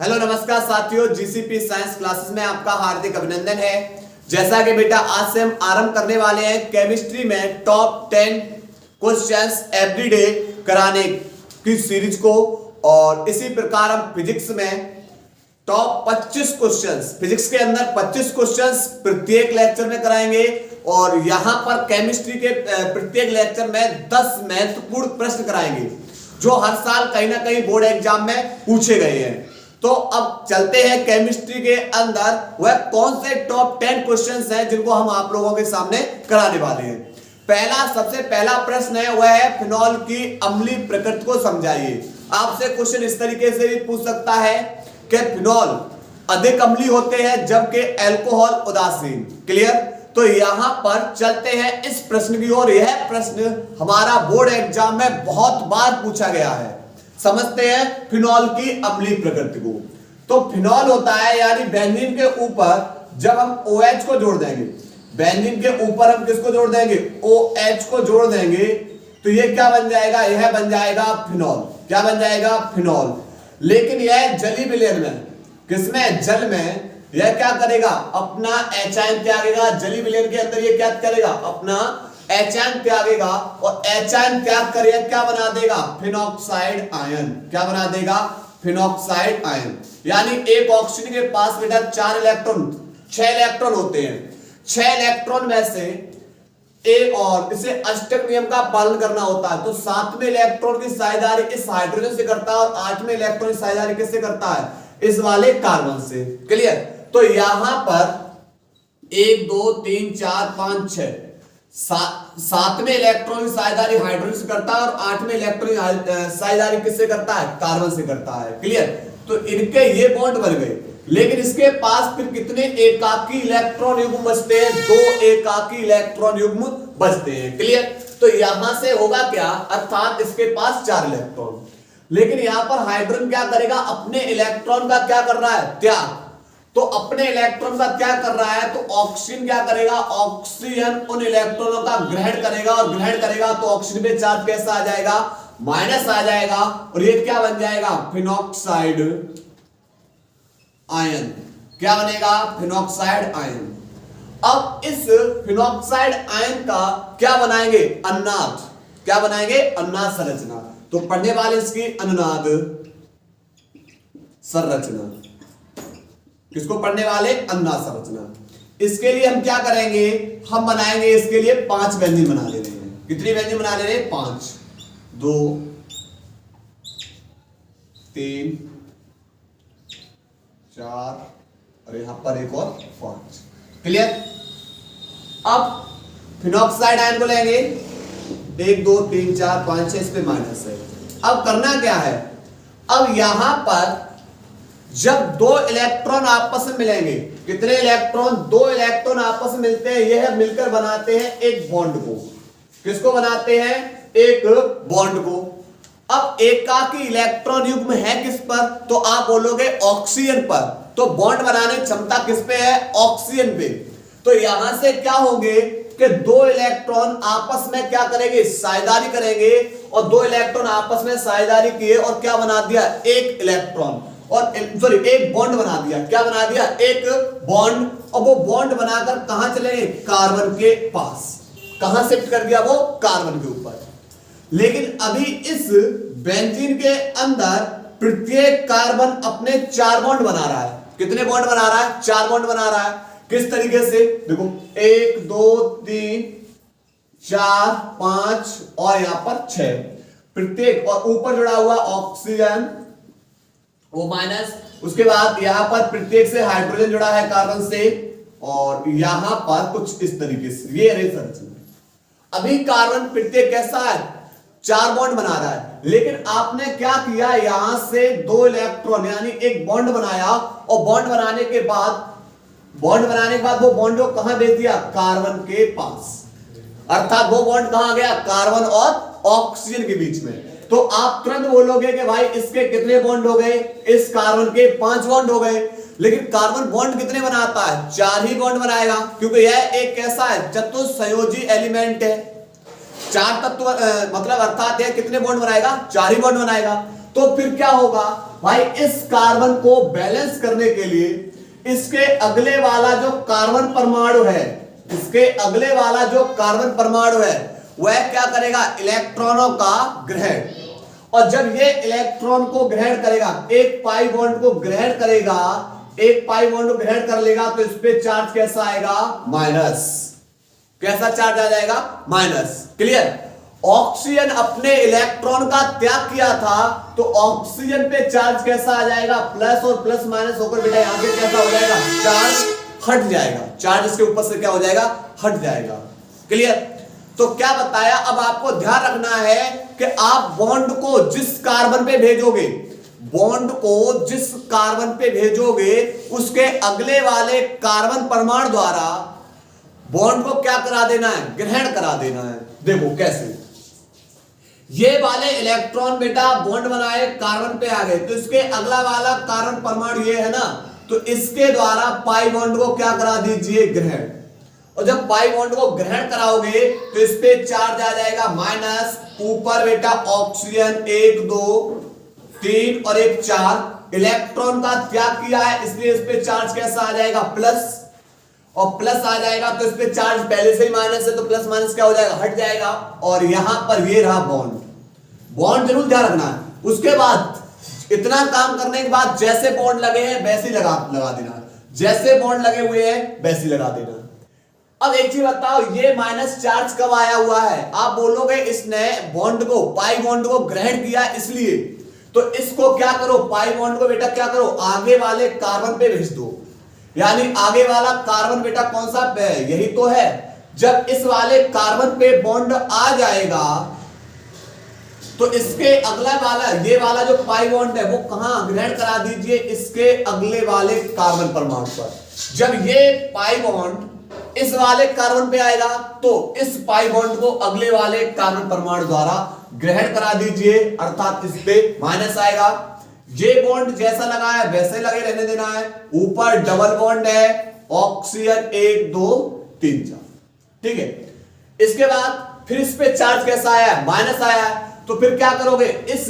Hello नमस्कार साथियों, GCP science classes में आपका हार्दिक अभिनंदन है। जैसा कि बेटा आज से हम आरंभ करने वाले हैं केमिस्ट्री में टॉप 10 क्वेश्चंस एवरीडे कराने की सीरीज को, और इसी प्रकार हम फिजिक्स में टॉप 25 क्वेश्चंस, फिजिक्स के अंदर 25 क्वेश्चंस प्रत्येक लेक्चर में कराएंगे। और यहां पर केमिस्ट्री के प्रत्येक लेक्चर में 10 महत्वपूर्ण प्रश्न कराएंगे जो हर साल कहीं ना कहीं बोर्ड एग्जाम में पूछे गए हैं। तो अब चलते हैं केमिस्ट्री के अंदर वह कौन से टॉप 10 क्वेश्चंस हैं जिनको हम आप लोगों के सामने कराने वाले हैं। सबसे पहला प्रश्न है वह है फिनॉल की अम्लीय प्रकृति को समझाइए। आपसे क्वेश्चन इस तरीके से भी पूछ सकता है कि फिनॉल अधिक अम्लीय होते हैं जबकि अल्कोहल उदासीन। क्लियर? तो यहां पर चलते हैं इस प्रश्न की ओर। यह प्रश्न हमारा बोर्ड एग्जाम में बहुत बार पूछा गया है। समझते हैं फिनॉल की अम्लीय प्रकृति को। तो फिनॉल होता है यानी बेंजीन के ऊपर जब हम OH को जोड़ देंगे, बेंजीन के ऊपर हम किसको जोड़ देंगे? OH को जोड़ देंगे, तो ये क्या बन जाएगा? यह बन जाएगा फिनॉल। क्या बन जाएगा? फिनॉल। लेकिन यह जली विलयन में, किसमें? जल में, यह क्या करेगा? अपना एच त्यागेगा। जली विलयन के अंदर ये क्या करेगा? अपना एच त्यागेगा, और एच त्याग करेगा क्या बना देगा? Phenoxide ion. क्या बना देगा? Phenoxide ion. यानी एक ऑक्सीजन के पास बेटा 4 इलेक्ट्रॉन, 6 इलेक्ट्रॉन होते हैं। 6 इलेक्ट्रॉन में से एक, और इसे अष्टक नियम का पालन करना होता है, तो 7वें इलेक्ट्रॉन की साझेदारी इस हाइड्रोजन से करता है, और 8वें इलेक्ट्रॉन की साझेदारी किससे करता है? इस वाले कार्बन से। क्लियर? तो यहां पर 1 2 3 4 5 6 7वें इलेक्ट्रॉन की साझेदारी हाइड्रोजन से करता है, और 8वें इलेक्ट्रॉन की साझेदारी किससे करता है? कार्बन से करता है। क्लियर? तो इनके ये बॉन्ड बन गए, लेकिन इसके पास फिर कितने एकाकी इलेक्ट्रॉन युग्म बचते हैं? 2 एकाकी इलेक्ट्रॉन युग्म बचते हैं। क्लियर? तो यहां से होगा क्या? अर्थात इसके पास 4 इलेक्ट्रॉन, लेकिन यहां पर हाइड्रोजन क्या करेगा? अपने इलेक्ट्रॉन का क्या कर रहा है? त्याग। तो अपने इलेक्ट्रॉन का क्या कर रहा है? तो ऑक्सीजन क्या करेगा? ऑक्सीजन उन इलेक्ट्रॉनों का ग्रहण करेगा, और ग्रहण करेगा तो ऑक्सीजन पे चार्ज कैसा आ जाएगा? माइनस आ जाएगा, और ये क्या बन जाएगा? Phenoxide ion. क्या बनेगा? Phenoxide ion. अब इस फिनॉक्साइड आयन का क्या बनाएंगे? अन्नाद। क्या बनाएंगे? अन्नाद संरचना। तो पढ़ने वाले इसकी अन्नाद संरचना। किसको पढ़ने वाले? अन्नाद संरचना। इसके लिए हम क्या करेंगे? हम बनाएंगे इसके लिए 5 व्यंजन बना ले रहे हैं। कितनी व्यंजन बना ले रहे हैं? 5। 2 3 4 और यहां पर एक और 5। क्लियर? अब फिनॉक्साइड आयन को लेंगे, 1 2 3 4 5 6, इस पे माइनस है। अब करना क्या है? अब यहां पर जब 2 इलेक्ट्रॉन आपस में मिलेंगे, कितने इलेक्ट्रॉन? 2 इलेक्ट्रॉन आपस में मिलते हैं, यह मिलकर बनाते हैं एक बॉन्ड को। किसको बनाते हैं? एक बॉन्ड को। अब एकाकी इलेक्ट्रॉन युग्म है किस पर? तो आप बोलोगे ऑक्सीजन पर। तो बॉन्ड बनाने की क्षमता किस पे है? ऑक्सीजन पे। तो यहां से क्या होंगे कि 2 इलेक्ट्रॉन आपस में क्या करेंगे? साझेदारी करेंगे, और 2 इलेक्ट्रॉन आपस में साझेदारी किए और क्या बना दिया? एक इलेक्ट्रॉन, और सॉरी एक बॉन्ड बना दिया। क्या बना दिया? एक बॉन्ड। और वो बॉन्ड बनाकर कहां चले गए? कार्बन के पास। कहां शिफ्ट कर दिया? वो कार्बन के ऊपर। लेकिन अभी इस बेंजीन के अंदर प्रत्येक कार्बन अपने 4 बॉन्ड बना रहा है। कितने बॉन्ड बना रहा है? 4 बॉन्ड बना रहा है। किस तरीके से? देखो 1 2 3 4 5 और यहां पर 6 प्रत्येक, और ऊपर जुड़ा हुआ ऑक्सीजन वो माइनस। उसके बाद यहां पर प्रत्येक से हाइड्रोजन जुड़ा है कार्बन से, और यहां पर कुछ इस तरीके से ये रही संरचना। अभी कार्बन प्रत्येक कैसा है? 4 बॉन्ड बना रहा है, लेकिन आपने क्या किया? यहां से 2 इलेक्ट्रॉन यानी एक बॉन्ड बनाया, और बॉन्ड बनाने के बाद वो बॉन्ड को कहां भेज दिया? कार्बन के पास। अर्थात वो बॉन्ड कहां गया? कार्बन और ऑक्सीजन के बीच में। तो आप तुरंत बोलोगे कि भाई इसके कितने बॉन्ड हो गए? इस कार्बन के 5 बॉन्ड हो गए। लेकिन कार्बन बॉन्ड कितने बनाता है? 4 ही बॉन्ड बनाएगा, क्योंकि यह एक कैसा है? चतुस्संयोजी एलिमेंट है। 4 तत्व मतलब अर्थात यह कितने बॉन्ड बनाएगा? 4 ही बॉन्ड बनाएगा। तो फिर क्या होगा भाई, इस कार्बन को बैलेंस करने के लिए इसके अगले वाला जो कार्बन परमाणु है, इसके अगले वाला जो कार्बन परमाणु है वह क्या करेगा, इलेक्ट्रॉनों का ग्रहण। और जब ये इलेक्ट्रॉन को ग्रहण करेगा, एक पाई बॉन्ड को ग्रहण करेगा, एक पाई बॉन्ड को ग्रहण कर लेगा, तो इस पे चार्ज कैसा आएगा, माइनस। कैसा चार्ज आ जाएगा, माइनस। क्लियर। ऑक्सीजन अपने इलेक्ट्रॉन का त्याग किया था, तो ऑक्सीजन पे चार्ज कैसा आ जाएगा, प्लस, और प्लस माइनस होकर बेटा यहां से कैसा हो जाएगा, चार्ज हट जाएगा। चार्ज इसके ऊपर से क्या हो जाएगा, हट जाएगा। क्लियर। तो क्या बताया, अब आपको ध्यान रखना है कि आप बॉन्ड को जिस कार्बन पे भेजोगे, बॉन्ड को जिस कार्बन पे भेजोगे, उसके अगले वाले कार्बन परमाणु द्वारा बॉन्ड को क्या करा देना है, ग्रहण करा देना है। देखो कैसे, ये वाले इलेक्ट्रॉन बेटा बॉन्ड बनाए, कार्बन पे आ गए, तो इसके अगला वाला कार्बन परमाणु ये है ना, तो इसके द्वारा पाई बॉन्ड को क्या करा दीजिए, ग्रहण। और जब पाई बॉन्ड को ग्रहण कराओगे तो इस पे चार्ज आ जाएगा माइनस। ऊपर बेटा ऑक्सीजन 1 2 3 और 1 4 इलेक्ट्रॉन का त्याग किया है, इसलिए इस पे चार्ज कैसा आ जाएगा, प्लस। और प्लस आ जाएगा तो इस पे चार्ज पहले से ही माइनस है, तो प्लस माइनस क्या हो जाएगा, हट जाएगा। और यहां पर ये रहा बॉन्ड। बॉन्ड जरूर ध्यान रखना है। उसके बाद इतना काम करने के बाद जैसे बॉन्ड लगे हैं वैसे ही लगा देना, जैसे बॉन्ड लगे हुए हैं वैसे ही लगा देना। अब एक चीज बताओ, ये माइनस चार्ज कब आया हुआ है, आप बोलोगे इसने बॉन्ड को, पाई बॉन्ड को ग्रहण किया इसलिए, तो इसको क्या करो, पाई बॉन्ड को बेटा क्या करो, आगे वाले कार्बन पे भेज दो। यानी आगे वाला कार्बन बेटा कौन सा पे है, यही तो है। जब इस वाले कार्बन पे बॉन्ड आ जाएगा तो इसके अगला वाला, ये वाला जो पाई बॉन्ड है वो कहां ग्रहण करा दीजिए, इसके अगले वाले कार्बन परमाणु पर। जब ये पाई बॉन्ड इस वाले कार्बन पे आएगा तो इस पाई बॉन्ड को अगले वाले कार्बन परमाणु द्वारा ग्रहण करा दीजिए, अर्थात इस पे माइनस आएगा। ये बॉन्ड जैसा लगा है वैसे लगे रहने देना है। ऊपर डबल बॉन्ड है, ऑक्सीजन 1 2 3 4, ठीक है। इसके बाद फिर इस पे चार्ज कैसा आया है, माइनस आया है, तो फिर क्या करोगे, इस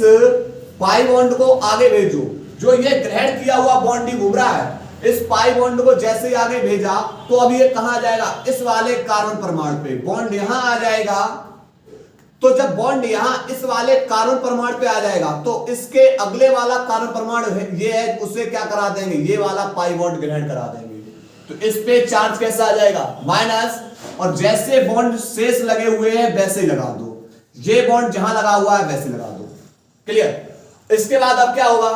पाई बॉन्ड को आगे भेजो। जो ये ग्रहण किया हुआ बॉन्ड ही घूम रहा है, इस पाई बॉन्ड को जैसे ही आगे भेजा तो अब ये कहां जाएगा, इस वाले कार्बन परमाणु पे। बॉन्ड यहां आ जाएगा, तो जब बॉन्ड यहां इस वाले कार्बन परमाणु पे आ जाएगा तो इसके अगले वाला कार्बन परमाणु है ये है, उसे क्या करा देंगे, ये वाला पाई बॉन्ड ग्रहण करा देंगे। तो इस पे चार्ज कैसा आ जाएगा, माइनस। और जैसे बॉन्ड शेष लगे हुए हैं वैसे ही लगा दो, ये बॉन्ड जहां लगा हुआ है वैसे लगा दो। क्लियर। इसके बाद अब क्या होगा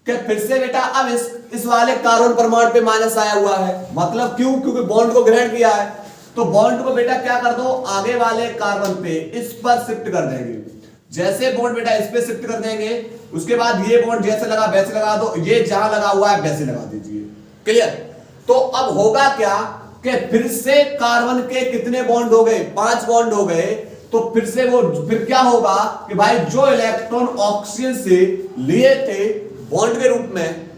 कि फिर से बेटा अब इस वाले कार्बन परमाणु पे माइनस आया हुआ है, मतलब क्यों, क्योंकि बॉन्ड को ग्रहण किया है। तो बॉन्ड को बेटा क्या कर दो, आगे वाले कार्बन पे इस पर शिफ्ट कर देंगे। जैसे बॉन्ड बेटा इस पे शिफ्ट कर देंगे, उसके बाद ये बॉन्ड जैसे लगा वैसे लगा दो, ये जहां लगा हुआ है वैसे लगा दीजिए। क्लियर। तो अब होगा क्या कि फिर से कार्बन के कितने बॉन्ड हो गए, 5 बॉन्ड हो गए। तो फिर क्या होगा कि भाई जो इलेक्ट्रॉन ऑक्सीजन से लिए थे बॉन्ड के रूप में,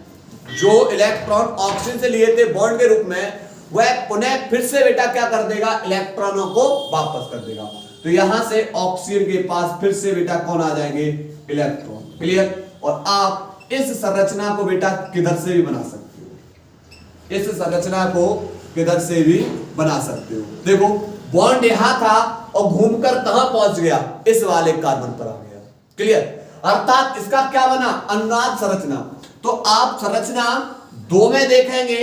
जो इलेक्ट्रॉन ऑक्सीजन से लिए थे बॉन्ड के रूप में, वह पुनः फिर से बेटा क्या कर देगा, इलेक्ट्रॉनों को वापस कर देगा। तो यहां से ऑक्सीजन के पास फिर से बेटा कौन आ जाएंगे, इलेक्ट्रॉन। क्लियर। और आप इस संरचना को बेटा किधर से भी बना सकते हो, इस संरचना को किधर से भी बना सकते हो। देखो बॉन्ड यहां था और घूमकर कहां पहुंच गया, इस वाले कार्बन पर आ गया। क्लियर। अर्थात इसका क्या बना, अनुनाद संरचना। तो आप संरचना 2 में देखेंगे,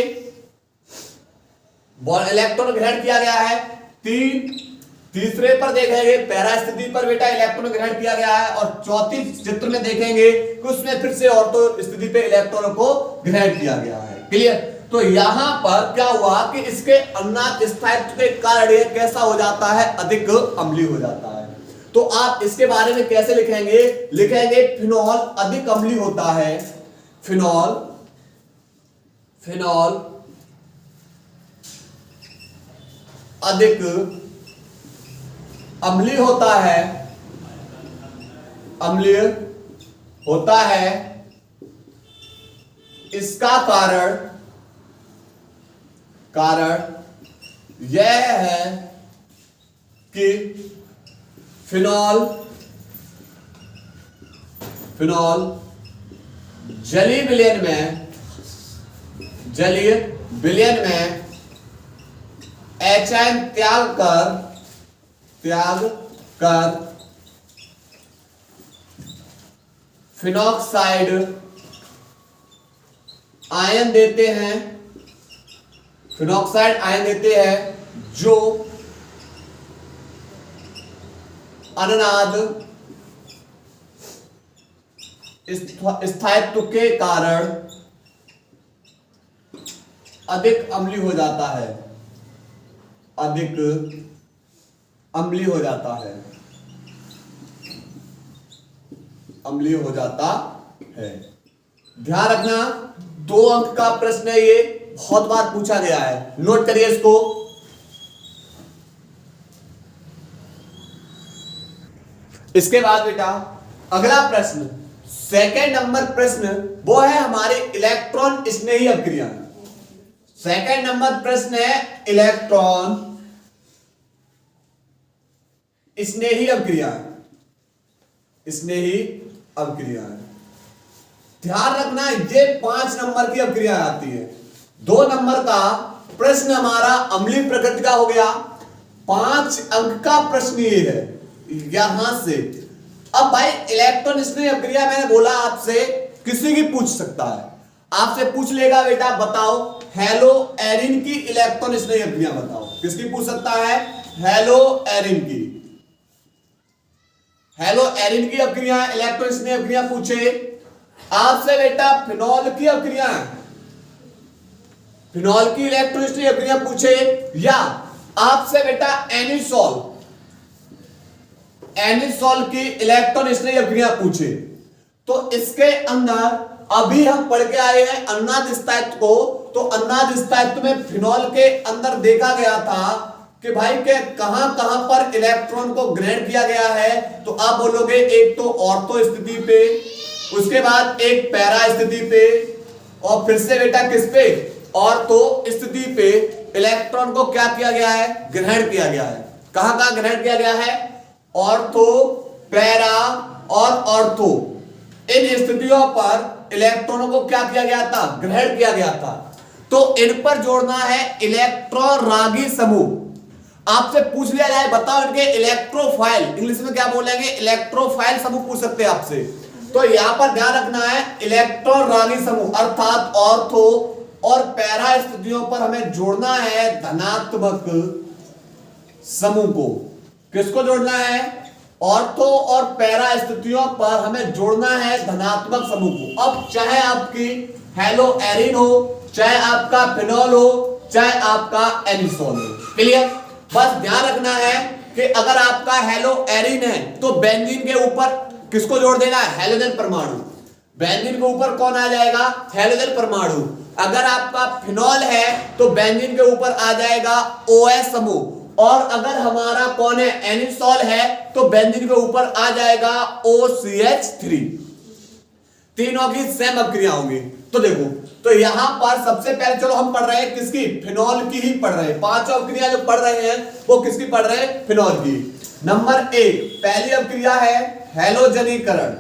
इलेक्ट्रॉन ग्रहण किया गया है, तीसरे पर देखेंगे पैरा स्थिति पर बेटा इलेक्ट्रॉन ग्रहण किया गया है, और चौथी चित्र में देखेंगे कि उसमें फिर से ऑर्थो स्थिति पे इलेक्ट्रॉनों को ग्रहण किया गया है। क्लियर। तो यहां पर क्या हुआ कि इसके अनुनाद स्थायित्व के कारण ये कैसा हो जाता है, अधिक अम्लीय हो जाता है। तो आप इसके बारे में कैसे लिखेंगे, लिखेंगे फिनॉल अधिक अम्लीय होता है, फिनॉल अधिक अम्लीय होता है, अम्लीय होता है। इसका कारण यह है कि फिनॉल फिनॉल जलीय विलयन में HN त्याग कर फिनॉक्साइड आयन देते हैं, जो अनुनाद स्थायित्व के कारण अधिक अम्लीय हो जाता है, ध्यान रखना 2 अंक का प्रश्न है, ये बहुत बार पूछा गया है, नोट करिए इसको। इसके बाद बेटा अगला प्रश्न, सेकंड नंबर प्रश्न, वो है हमारे इलेक्ट्रॉन स्नेही अभिक्रिया। सेकंड नंबर प्रश्न है इलेक्ट्रॉन स्नेही अभिक्रिया। ध्यान रखना ये 5 नंबर की अभिक्रिया आती है। 2 नंबर का प्रश्न हमारा अम्लीय प्रकृति का हो गया, 5 अंक का प्रश्न ये है यहां से। अब भाई इलेक्ट्रॉन स्नेही अभिक्रिया मैंने बोला आपसे किसी की पूछ सकता है, आपसे पूछ लेगा बेटा बताओ हेलो एरिन की इलेक्ट्रॉन स्नेही अभिक्रिया बताओ, किसकी पूछ सकता है? हेलो एरिन की अभिक्रिया, इलेक्ट्रॉन स्नेही अभिक्रिया पूछे आपसे बेटा फिनॉल की अभिक्रिया, फिनॉल की इलेक्ट्रॉन स्नेही अभिक्रिया पूछे, या आपसे बेटा एनिसोल की इलेक्ट्रॉन स्नेही अभिक्रिया पूछे, तो इसके अंदर अभी हम पढ़ के आए हैं अनुनाद स्थायित्व को। तो अनुनाद स्थायित्व में फिनॉल के अंदर देखा गया था कि भाई के कहां कहां पर इलेक्ट्रॉन को ग्रहण किया गया है, तो आप बोलोगे एक तो ऑर्थो स्थिति पे, उसके बाद एक पैरा स्थिति पे, और फिर से बेटा किस पे? ऑर्थो स्थिति पे इलेक्ट्रॉन को क्या किया गया है? ग्रहण किया गया है। कहां कहां ग्रहण किया गया है? ऑर्थो, पैरा और ऑर्थो, इन स्थितियों पर इलेक्ट्रॉनों को क्या किया गया था? ग्रहण किया गया था। तो इन पर जोड़ना है इलेक्ट्रॉन रागी समूह। आपसे पूछ लिया जाए बताओ इनके इलेक्ट्रोफाइल, इंग्लिश में क्या बोलेंगे? इलेक्ट्रोफाइल समूह पूछ सकते हैं आपसे। तो यहां पर ध्यान रखना है इलेक्ट्रॉन रागी समूह अर्थात ऑर्थो और पैरा स्थितियों पर हमें जोड़ना है धनात्मक समूह को। किसको जोड़ना है? ऑर्थो और पैरा स्थितियों पर हमें जोड़ना है धनात्मक समूह को। अब चाहे आपकी हेलो एरिन हो, चाहे आपका फिनॉल हो, चाहे आपका एनिसोल हो, क्लियर? बस ध्यान रखना है कि अगर आपका हेलो एरिन है तो बेंजीन के ऊपर किसको जोड़ देना है? हेलोजन परमाणु। बेंजीन के ऊपर कौन आ जाएगा? हेलोजन परमाणु। अगर आपका फिनॉल है तो बेंजीन के ऊपर आ जाएगा OH समूह, और अगर हमारा कौन है? एनिसोल है तो बेंजीन के ऊपर आ जाएगा OCH3। तीनों की सेम अभिक्रिया होंगी। तो देखो, तो यहां पर सबसे पहले चलो हम पढ़ रहे हैं किसकी? फिनॉल की ही पढ़ रहे हैं। 5 अभिक्रिया जो पढ़ रहे हैं वो किसकी पढ़ रहे हैं? फिनॉल की। नंबर 1 पहली अभिक्रिया है हैलोजनीकरण।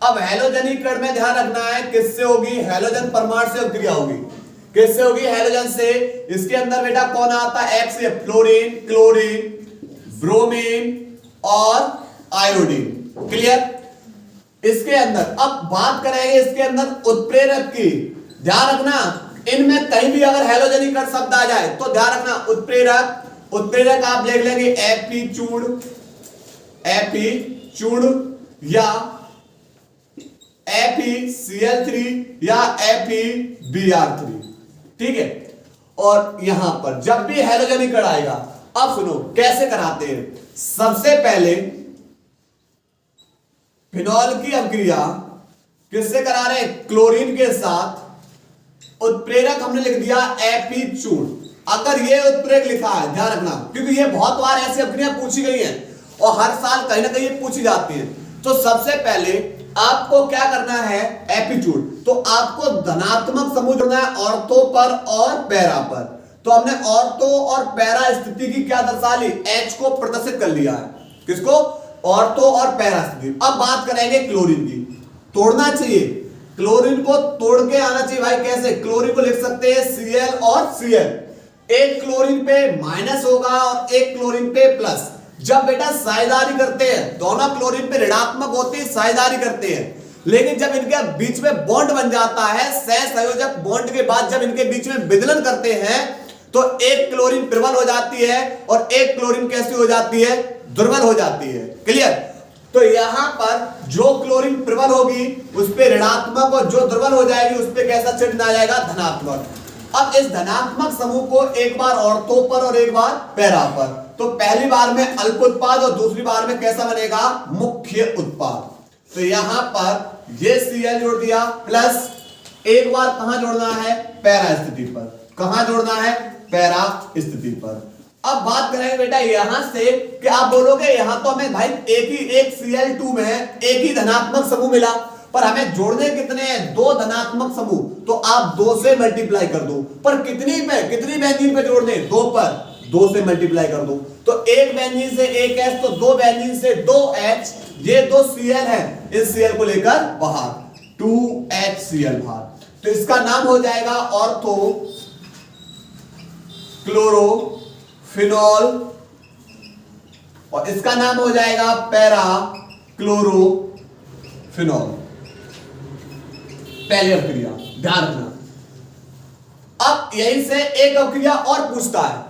अब हैलोजनीकरण में ध्यान रखना है किससे होगी? हैलोजन परमाणु से अभिक्रिया होगी। किससे होगी? हैलोजन से। इसके अंदर बेटा कौन आता है? X से फ्लोरीन, क्लोरीन, ब्रोमीन और आयोडीन। क्लियर? इसके अंदर अब बात करेंगे इसके अंदर उत्प्रेरक की। ध्यान रखना इनमें कहीं भी अगर हैलोजनीकरण शब्द आ जाए तो ध्यान रखना उत्प्रेरक आप लिख लेंगे Fe चूर्ण या FeCl3 या FeBr3। ठीक है? और यहां पर जब भी हैलोजनीकरण आएगा, अब सुनो कैसे कराते हैं। सबसे पहले फिनॉल की अभिक्रिया किससे करा रहे हैं? क्लोरीन के साथ। उत्प्रेरक हमने लिख दिया Fe चूर्ण। अगर ये उत्प्रेरक लिखा है ध्यान रखना, क्योंकि ये बहुत बार ऐसी अभिक्रिया पूछी गई हैं और हर साल कहीं ना कहीं पूछी जाती है। तो सबसे पहले आपको क्या करना है? Fe चूर्ण। तो आपको धनात्मक समूह जोड़ना है ऑर्थो पर और पैरा पर। तो हमने ऑर्थो और पैरा स्थिति की क्या दर्शा ली? H को प्रदर्शित कर लिया है। किसको? ऑर्थो और पैरा स्थिति। अब बात करेंगे क्लोरीन की। तोड़ना चाहिए, क्लोरीन को तोड़ के आना चाहिए भाई। कैसे? क्लोरीन को लिख सकते हैं Cl और Cl। एक क्लोरीन पे माइनस होगा और एक क्लोरीन पे प्लस। जब बेटा साझेदारी करते हैं, दोनों क्लोरीन पे ऋणात्मक होते हैं, साझेदारी करते हैं, लेकिन जब इनके बीच में बॉन्ड बन जाता है, सहसंयोजक बॉन्ड के बाद जब इनके बीच में विदलन करते हैं, तो एक क्लोरीन प्रबल हो जाती है और एक क्लोरीन कैसी हो जाती है? दुर्बल हो जाती है। क्लियर? तो यहां पर जो क्लोरीन प्रबल होगी उस पे ऋणात्मक और जो दुर्बल हो जाएगी उस पे कैसा चिन्ह आ जाएगा? धनात्मक। अब इस धनात्मक समूह को एक बार ऑर्थो पर और एक बार पैरा पर, तो पहली बार में अल्प उत्पाद और दूसरी बार में कैसा बनेगा? मुख्य उत्पाद। तो यहां पर ये Cl जोड़ दिया, प्लस एक बार कहां जोड़ना है? पैरा स्थिति पर। कहां जोड़ना है? पैरा स्थिति पर। अब बात करेंगे बेटा यहां से कि आप बोलोगे यहां तो हमें भाई एक Cl2 में एक ही धनात्मक समूह मिला, पर हमें जोड़ने कितने हैं? दो धनात्मक समूह। तो आप 2 से मल्टीप्लाई कर दो। पर कितनी बेंजीन पे जोड़ने? 2 पर। 2 से मल्टीप्लाई कर दो तो एक बेंजीन से एक H, तो 2 बेंजीन से 2H, ये 2 Cl है, इस Cl को लेकर बाहर 2HCl बाहर। तो इसका नाम हो जाएगा ऑर्थो क्लोरोफिनॉल और इसका नाम हो जाएगा पैरा क्लोरोफिनॉल। पहली अभिक्रिया ध्यान रखना। अब यहीं से एक अभिक्रिया और पूछता है,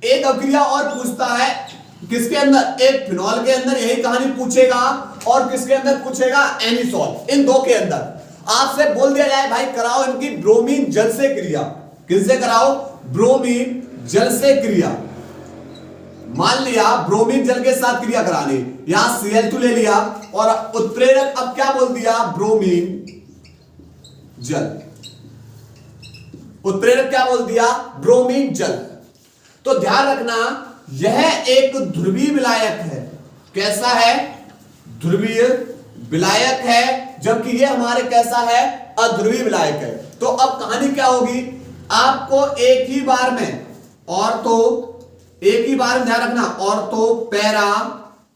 एक अभिक्रिया और पूछता है किसके अंदर? एक फिनॉल के अंदर यही कहानी पूछेगा और किसके अंदर पूछेगा? एनिसॉल। इन दो के अंदर आपसे बोल दिया जाए भाई कराओ इनकी ब्रोमीन जल से क्रिया। किससे कराओ? ब्रोमीन जल से क्रिया। मान लिया ब्रोमीन जल के साथ क्रिया करानी, यहां Cl2 ले लिया और उत्प्रेरक अब क्या बोल दिया? ब्रोमीन जल। उत्प्रेरक क्या बोल दिया? ब्रोमीन जल। तो ध्यान रखना यह एक ध्रुवीय विलायक है। कैसा है? ध्रुवीय विलायक है, जबकि यह हमारे कैसा है? अध्रुवीय विलायक है। तो अब कहानी क्या होगी? आपको एक ही बार में ऑर्थो, एक ही बार में ध्यान रखना, ऑर्थो पैरा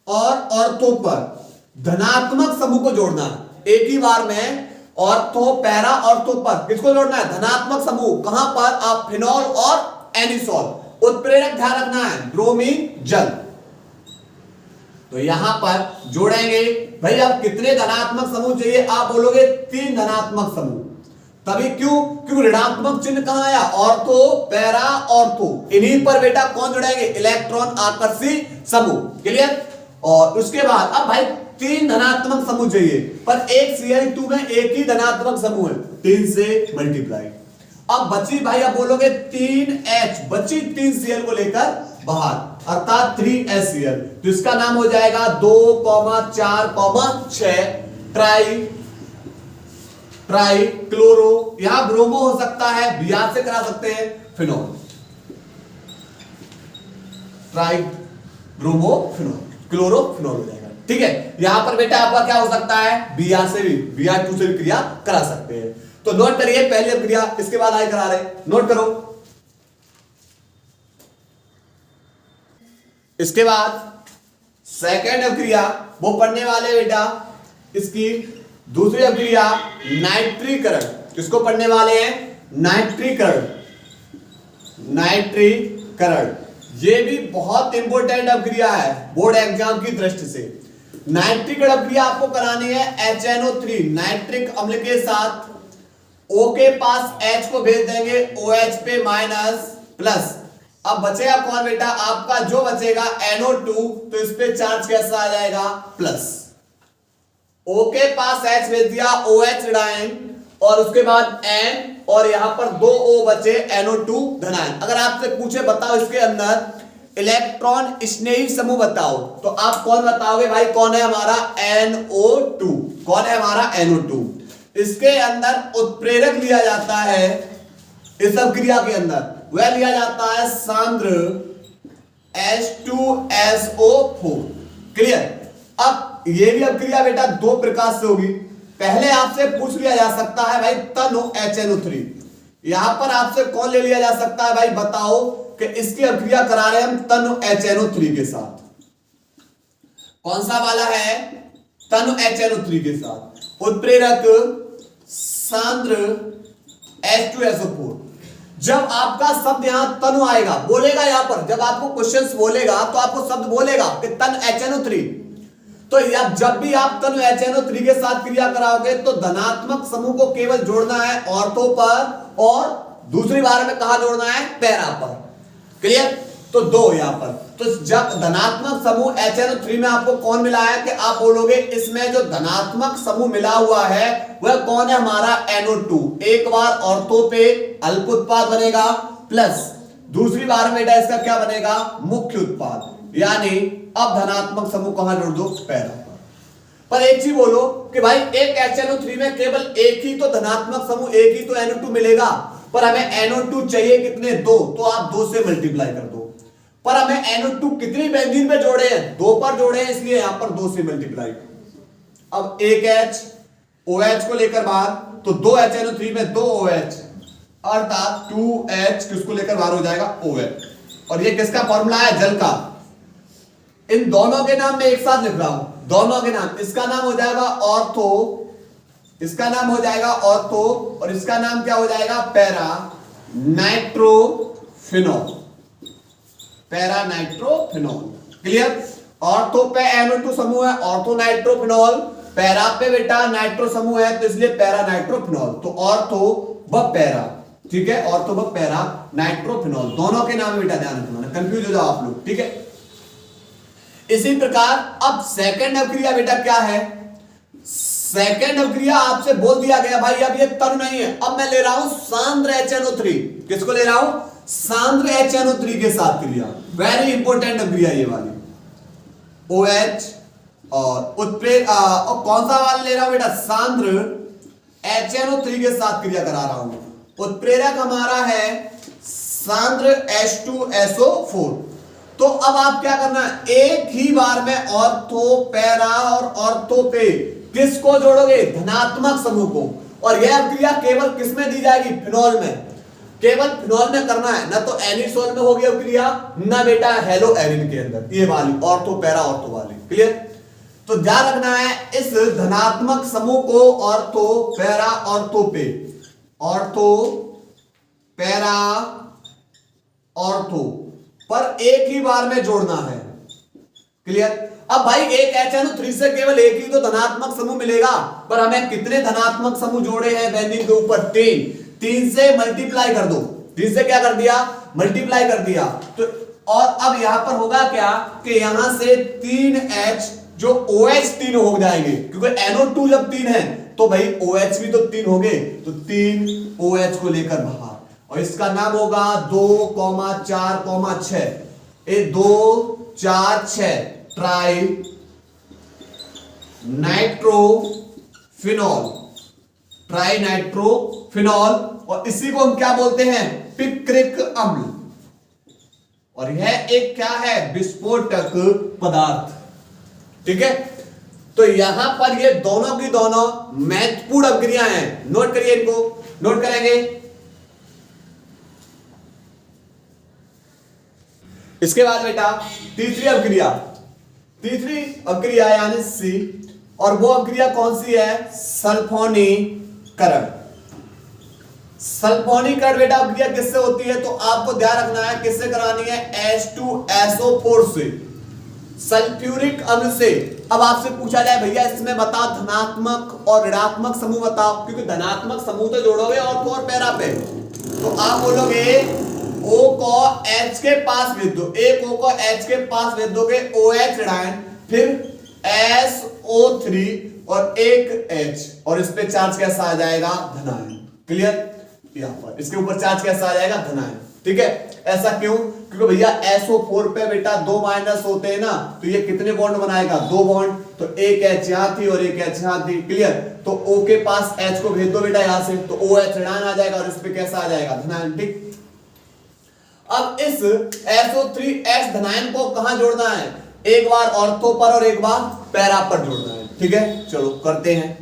और ऑर्थो पर धनात्मक समूह को जोड़ना है। एक ही बार में ऑर्थो पैरा ऑर्थो पर किसको जोड़ना है? धनात्मक समूह। कहां पर? आप फिनॉल और एनिसॉल। उत्प्रेरक ध्यान रखना है ब्रोमीन जल। तो यहां पर जोड़ेंगे भाई। अब कितने धनात्मक समूह चाहिए? आप बोलोगे 3 धनात्मक समूह। तभी क्यों? क्योंकि ऋणात्मक चिन्ह कहां आया? Ortho para ortho. इन्हीं पर बेटा कौन जुड़ेंगे? इलेक्ट्रॉन आकर्षी समूह। क्लियर? और उसके बाद अब भाई 3 धनात्मक समूह चाहिए, पर एक Cl2 में एक ही धनात्मक समूह है, 3 से मल्टीप्लाई। अब बची भाई, अब बोलोगे 3H, बची 3 Cl को लेकर बाहर, अर्थात 3HCl। तो इसका नाम हो जाएगा 2,4,6 ट्राई क्लोरो। यहां ब्रोमो हो सकता है, बियार से करा सकते हैं phenol. Try bromo phenol, chlorophenol हो जाएगा। ठीक है? यहां पर बेटा आपका क्या हो सकता है? Br से भी, Br2 से भी क्रिया करा सकते हैं। तो नोट करिए पहले क्रिया, इसके बाद आगे करा रहे, नोट करो। इसके बाद सेकंड अभिक्रिया वो पढ़ने वाले बेटा, इसकी दूसरी अभिक्रिया नाइट्रीकरण। किसको पढ़ने वाले हैं? नाइट्रीकरण। नाइट्रीकरण ये भी बहुत इंपॉर्टेंट अभिक्रिया है बोर्ड एग्जाम की दृष्टि से। नाइट्रीकरण अभिक्रिया आपको करानी है HNO3 नाइट्रिक अम्ल के साथ। O के पास H को भेज देंगे, OH पे माइनस प्लस। अब बचेगा कौन बेटा? आपका जो बचेगा NO2, तो इस पे चार्ज कैसा आ जाएगा? प्लस। O के पास H भेज दिया, OH ऋणायन, और उसके बाद N, और यहां पर 2 O बचे, NO2 धनायन। अगर आपसे पूछे बताओ इसके अंदर इलेक्ट्रॉन स्नेही समूह बताओ, तो आप कौन बताओगे भाई? कौन है हमारा? NO2। कौन है हमारा? NO2। इसके अंदर उत्प्रेरक लिया जाता है, इस अभिक्रिया के अंदर वह लिया जाता है सांद्र H2SO4। क्लियर? अब ये भी अभिक्रिया बेटा 2 प्रकार से होगी। पहले आपसे पूछ लिया जा सकता है भाई तनु HNO3। यहां पर आपसे कौन ले लिया जा सकता है भाई? बताओ कि इसकी अभिक्रिया करा रहे हैं हम तनु HNO3 के साथ। कौन सा वाला है? तनु HNO3 के साथ। उत्प्रेरक सांद्र H2SO4। जब आपका शब्द यहां तनु आएगा, बोलेगा यहां पर, जब आपको क्वेश्चंस बोलेगा तो आपको शब्द बोलेगा कि तन HNO3, तो जब भी आप तनु HNO3 के साथ क्रिया कराओगे तो धनात्मक समूह को केवल जोड़ना है ऑर्थो पर और दूसरी बार में कहां जोड़ना है? पैरा पर। क्लियर? तो दो यहां पर। तो जब धनात्मक समूह HNO3 में आपको कौन मिला है कि आप बोलोगे इसमें जो धनात्मक समूह मिला हुआ है वह कौन है? हमारा NO2। एक बार ऑर्थो पे अल्प उत्पाद बनेगा प्लस दूसरी बार में इसका क्या बनेगा? मुख्य उत्पाद। यानी अब धनात्मक समूह कहां जोड़ दो? पैरा पर एक चीज बोलो कि भाई एक HNO3 में केवल एक ही तो धनात्मक समूह, एक ही तो NO2 मिलेगा, पर हमें NO2 चाहिए कितने? दो, तो आप दो से मल्टीप्लाई कर दो। पर हमें NO2 कितनी बेंजीन पे जोड़े हैं? दो पर जोड़े हैं, इसलिए यहां पर दो से मल्टीप्लाई। अब एक H OH को लेकर बाहर, तो दो HNO3 में दो OH, अर्थात 2H किसको लेकर बाहर हो जाएगा? OH। और ये किसका फॉर्मूला है? जल का। इन दोनों के नाम में एक साथ लिख रहा हूं, दोनों के नाम। इसका नाम हो जाएगा ऑर्थो, इसका नाम हो जाएगा ऑर्थो, और इसका नाम क्या हो जाएगा? Para nitrophenol. Para nitrophenol. Clear? Ortho पे NO2 समूह है, ऑर्थो नाइट्रोफिनॉल। पैरा पे बेटा नाइट्रो समूह है, तो इसलिए पैरा नाइट्रोफिनॉल। तो ऑर्थो व पैरा, ठीक है, ऑर्थो व पैरा नाइट्रोफिनॉल, दोनों के नाम बेटा ध्यान रखना, कंफ्यूज हो जाओ आप लोग, ठीक है। इसी प्रकार अब सेकंड अभिक्रिया बेटा क्या है? सेकंड अभिक्रिया आपसे बोल दिया गया भाई अब ये तनु नहीं है, अब मैं ले रहा हूं सांद्र HNO3। किसको ले रहा हूं? सांद्र HNO3 के साथ क्रिया। वेरी इंपॉर्टेंट अभिक्रिया ये वाली। OH और उत्प्रेरक, और कौन सा वाला ले रहा हूं बेटा? सांद्र HNO3 के साथ क्रिया करा रहा हूं। उत्प्रेरक हमारा है सांद्र H2SO4। तो अब आप क्या करना है? एक ही बार में ऑर्थो, पैरा और ऑर्थो पे किसको जोड़ोगे? धनात्मक समूह को। और यह क्रिया केवल किसमें दी जाएगी? फिनॉल में। केवल फिनॉल में करना है, ना तो एनिसोल में होगी क्रिया, ना बेटा हेलो एरिन के अंदर। ये वाली ऑर्थो पैरा ऑर्थो वाली। क्लियर? तो ध्यान रखना है इस धनात्मक समूह को ऑर्थो पैरा ऑर्थो पे, ऑर्थो पैरा ऑर्थो पर एक ही बार में जोड़ना है। क्लियर? अब भाई एक HNO3 से केवल एक ही तो धनात्मक समूह मिलेगा, पर हमें कितने धनात्मक समूह जोड़े हैं बेंजीन के ऊपर? 3। 3 से मल्टीप्लाई कर दो। 3 से क्या कर दिया? मल्टीप्लाई कर दिया। तो और अब यहां पर होगा क्या कि यहां से 3H जो OH 3 हो जाएंगे, क्योंकि NO2 जब 3 है तो भाई OH भी तो 3 हो गए, तो 3 OH को लेकर बाहर, और इसका नाम होगा 2,4,6। ये 2, 4, 6 ट्राई नाइट्रोफिनॉल, ट्राई नाइट्रोफिनॉल। और इसी को हम क्या बोलते हैं? पिक्रिक अम्ल। और यह एक क्या है? विस्फोटक पदार्थ। ठीक है? तो यहां पर ये दोनों की दोनों महत्वपूर्ण अभिक्रिया हैं। नोट करिए, इनको नोट करेंगे। इसके बाद बेटा तीसरी अभिक्रिया, तीसरी अभिक्रिया यानी सी, और वो अभिक्रिया कौन सी है? सल्फोनीकरण। सल्फोनीकरण बेटा अभिक्रिया किससे होती है? तो आपको ध्यान रखना है किससे करानी है? H2SO4 से, सल्फ्यूरिक अम्ल से। अब आपसे पूछा जाए भैया इसमें बताओ धनात्मक और ऋणात्मक समूह बताओ, क्योंकि धनात्मक समूह तो जोड़ोगे और पैरा पे, तो आप बोलोगे O को H के पास भेज दो, एक O को H के पास भेज दोगे, OH ऋणायन, फिर SO3 और एक H, और इस पे चार्ज कैसा आ जाएगा? धनायन। क्लियर? यहां पर इसके ऊपर चार्ज कैसा आ जाएगा? धनायन। ठीक है? ऐसा क्यों? क्योंकि भैया SO4 पे बेटा 2 माइनस होते हैं ना, तो ये कितने बॉन्ड बनाएगा? 2 बॉन्ड। तो एक H यहां थी और एक H यहां थी। क्लियर? तो O के पास H को भेज दो बेटा यहां से, तो OH ऋणायन आ जाएगा और इस पे कैसा आ जाएगा? धनायन। ठीक? अब इस SO3H धनायन को कहां जोड़ना है? एक बार ऑर्थो पर और एक बार पैरा पर जोड़ना है। ठीक है? चलो करते हैं,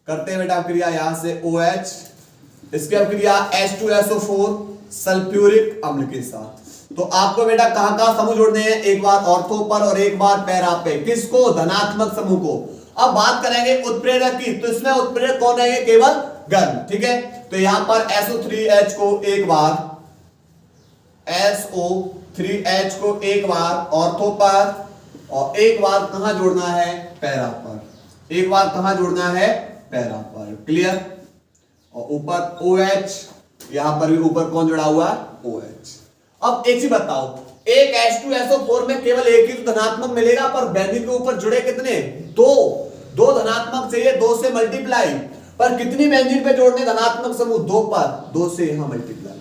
करते हैं बेटा अभिक्रिया। यहां से OH, इसकी अभिक्रिया H2SO4 सल्फ्यूरिक अम्ल के साथ। तो आपको बेटा कहां कहां समूह जोड़ने हैं, एक बार ऑर्थो पर और एक बार पैरा पे। किसको? धनात्मक समूह को। अब बात करेंगे उत्प्रेरक की, तो इसमें उत्प्रेरक कौन है? केवल गर्म। ठीक है, तो यहां पर SO3H को एक बार, SO3H को एक बार ऑर्थो पर और एक बार कहां जोड़ना है? पैरा पर। एक बार कहां जोड़ना है? पैरा पर। क्लियर? और ऊपर OH, यहां पर भी ऊपर कौन जुड़ा हुआ है? OH। अब एक चीज बताओ, एक H2SO4 में केवल एक ही धनात्मक मिलेगा, पर बेंजीन के ऊपर जुड़े कितने? दो धनात्मक चाहिए, 2 से मल्टीप्लाई। पर कितनी बेंजीन पे जोड़ने धनात्मक समूह? 2 पर, 2 से यहां मल्टीप्लाई।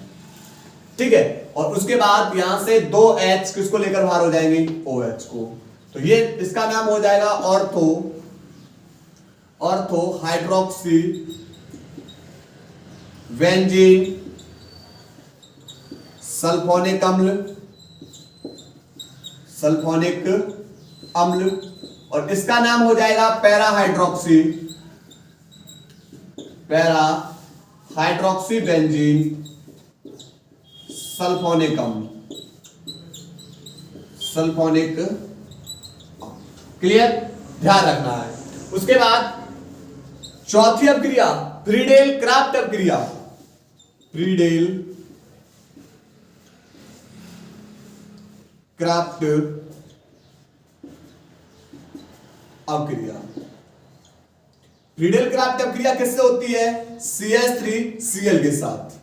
ठीक है, और उसके बाद यहां से 2H किसको लेकर बाहर हो जाएंगे? OH को। तो ये इसका नाम हो जाएगा ऑर्थो हाइड्रोक्सी बेंजीन सल्फोनिक अम्ल, और इसका नाम हो जाएगा पैरा हाइड्रोक्सी बेंजीन सल्फोनिक अम्ल। क्लियर? ध्यान रखना है। उसके बाद चौथी अपक्रिया फ्रीडेल क्राफ्ट अपक्रिया। फ्रीडेल क्राफ्ट अपक्रिया। फ्रीडेल क्राफ्ट अपक्रिया किससे होती है? CH3Cl के साथ।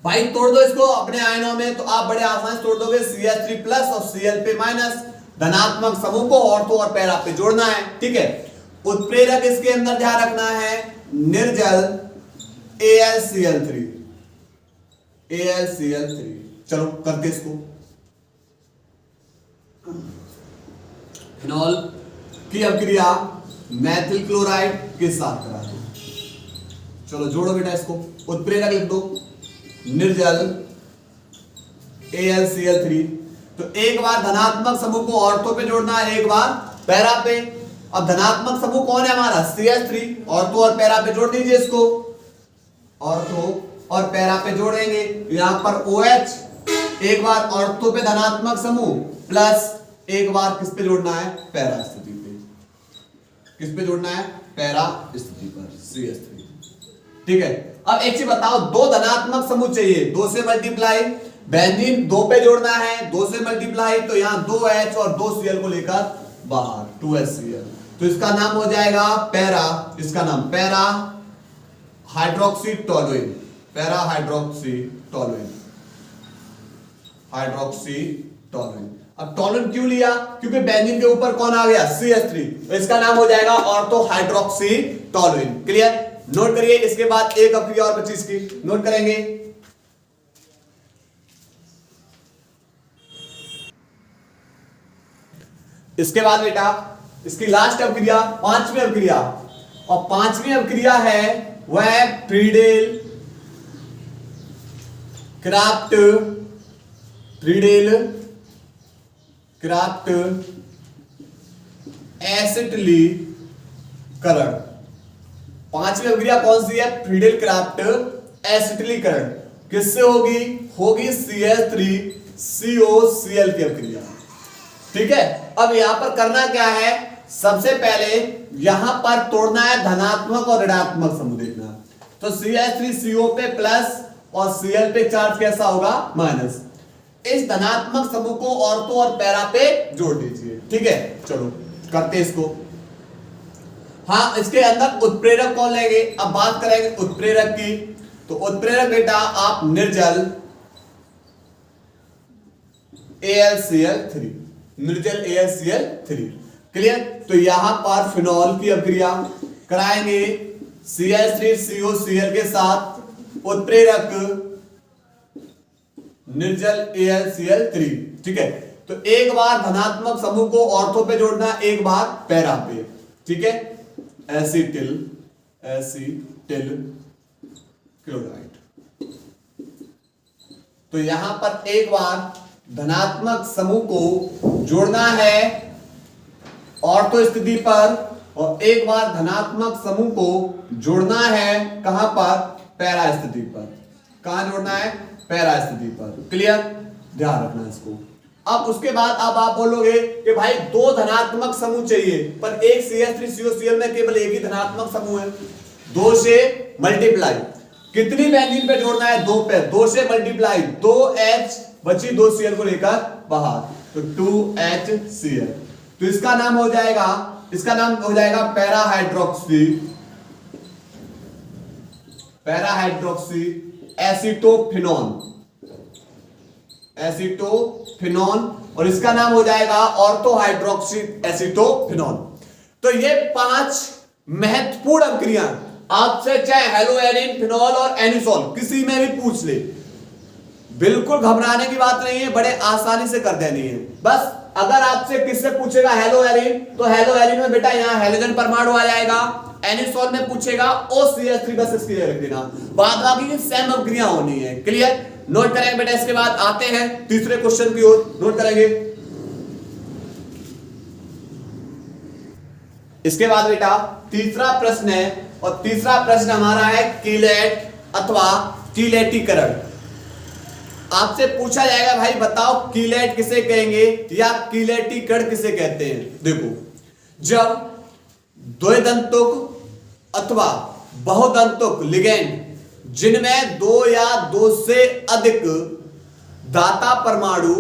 भाई तोड़ दो इसको अपने आयनों में, तो आप बड़े आसानी से तोड़ दोगे। CH3 प्लस और Cl पे माइनस, धनात्मक समूह को ऑर्थो और पैरा पे जोड़ना है। ठीक है, उत्प्रेरक इसके अंदर ध्यान रखना है निर्जल AlCl3। चलो करते इसको। फिनॉल की अपक्रिया मैथिल क्लोराइड के साथ करा दो। चलो जोड़ो बेटा इसको, उत्प्रेरक लिख दो निर्जल AlCl3। तो एक बार धनात्मक समूह को ऑर्थो पे जोड़ना है, एक बार पैरा पे। अब धनात्मक समूह कौन है हमारा? CH3। ऑर्थो और पैरा पे जोड़ दीजिए इसको, ऑर्थो और पैरा पे जोड़ेंगे। यहां पर OH, एक बार ऑर्थो पे धनात्मक समूह प्लस एक बार किस पे जोड़ना है? पैरा स्थिति पे। किस पे जोड़ना है? पैरा स्थिति पर, CH3। ठीक है, अब एक चीज बताओ, 2 धनात्मक समूह चाहिए, 2 से मल्टीप्लाई। बेंजीन 2 पे जोड़ना है, 2 से मल्टीप्लाई, तो यहां 2H और 2Cl को लेकर बाहर, 2HCl। तो इसका नाम हो जाएगा पैरा, इसका नाम पैरा हाइड्रोक्सी टोलुइन। अब टोलुइन क्यों लिया? क्योंकि बेंजीन के ऊपर कौन आ गया? CH3। तो इसका नाम हो जाएगा ortho hydroxy toluene. Clear? Note करिए। इसके बाद एक अपक्रिया और 25 की नोट करेंगे। इसके बाद बेटा इसकी लास्ट अपक्रिया, 5वीं अपक्रिया, और 5वीं अपक्रिया है वह फ्रीडेल क्राफ्ट एसिटिलीकरण। 5वीं अपक्रिया कौन सी है? फ्रीडेल क्राफ्ट एसिटिलीकरण। किससे होगी CH3COCl की अपक्रिया। ठीक है, अब यहां पर करना क्या है? सबसे पहले यहां पर तोड़ना है धनात्मक और ऋणात्मक समूह। देखना तो CH3CO पे प्लस और Cl पे चार्ज कैसा होगा? माइनस। इस धनात्मक समूह को ऑर्थो और पैरा पे जोड़ दीजिए। ठीक है, चलो करते इसको। हाँ, इसके अंदर उत्प्रेरक कौन लेंगे? अब बात करेंगे उत्प्रेरक की। तो उत्प्रेरक बेटा आप निर्जल AlCl3। क्लियर? तो यहां पर फिनॉल की अपक्रिया कराएंगे CH3COCl के साथ, उत्प्रेरक निर्जल AlCl3। ठीक है, तो एक बार धनात्मक समूह को ऑर्थो पे जोड़ना, एक बार पैरा पे। ठीक है, एसिटिल क्लोराइड। तो यहां पर एक बार धनात्मक समूह को जोड़ना है ऑर्थो स्थिति पर, और एक बार धनात्मक समूह को जोड़ना है कहां पर? पैरा स्थिति पर। कहां जोड़ना है? पैरा स्थिति पर। क्लियर? ध्यान रखना इसको। अब उसके बाद अब आप बोलोगे कि भाई दो धनात्मक समूह चाहिए, पर एक CH3COCl में केवल एक ही धनात्मक समूह है। 2 से मल्टीप्लाई, कितनी बेंजीन पे जोड़ना है? 2 पे। 2 से मल्टीप्लाई, 2H बची 2 Cl को लेकर बाहर, तो 2HCl। तो इसका नाम हो जाएगा पैराहाइड्रोक्सी एसीटोफिनोन, और इसका नाम हो जाएगा ऑर्थोहाइड्रोक्सी एसीटोफिनोन। तो ये 5 महत्वपूर्ण अभिक्रिया आपसे चाहे हेलोएरिन, फिनॉल और एनिसोल किसी में भी पूछ ले, बिल्कुल घबराने की बात नहीं है, बड़े आसानी से कर देनी है। बस अगर आपसे किससे पूछेगा हेलोएरिन, तो हेलोएरिन में बेटा यहां हेलोजन परमाणु आ जाएगा। एनिसोल में पूछेगा OCH3 बस इसकी लिख देना, बाद बाकी की सेम अभिक्रिया होनी है। क्लियर? नोट करेंगे बेटा। इसके बाद आते हैं तीसरे क्वेश्चन की ओर, नोट करेंगे। इसके बाद बेटा तीसरा प्रश्न है, और तीसरा प्रश्न हमारा है कीलेट अथवा कीलेटीकरण। आपसे पूछा जाएगा भाई बताओ कीलेट किसे कहेंगे या कीलेटीकरण किसे कहते हैं। देखो, जब द्वैदंतुक अथवा बहुदंतुक लिगेंड जिनमें 2 या 2 से अधिक दाता परमाणु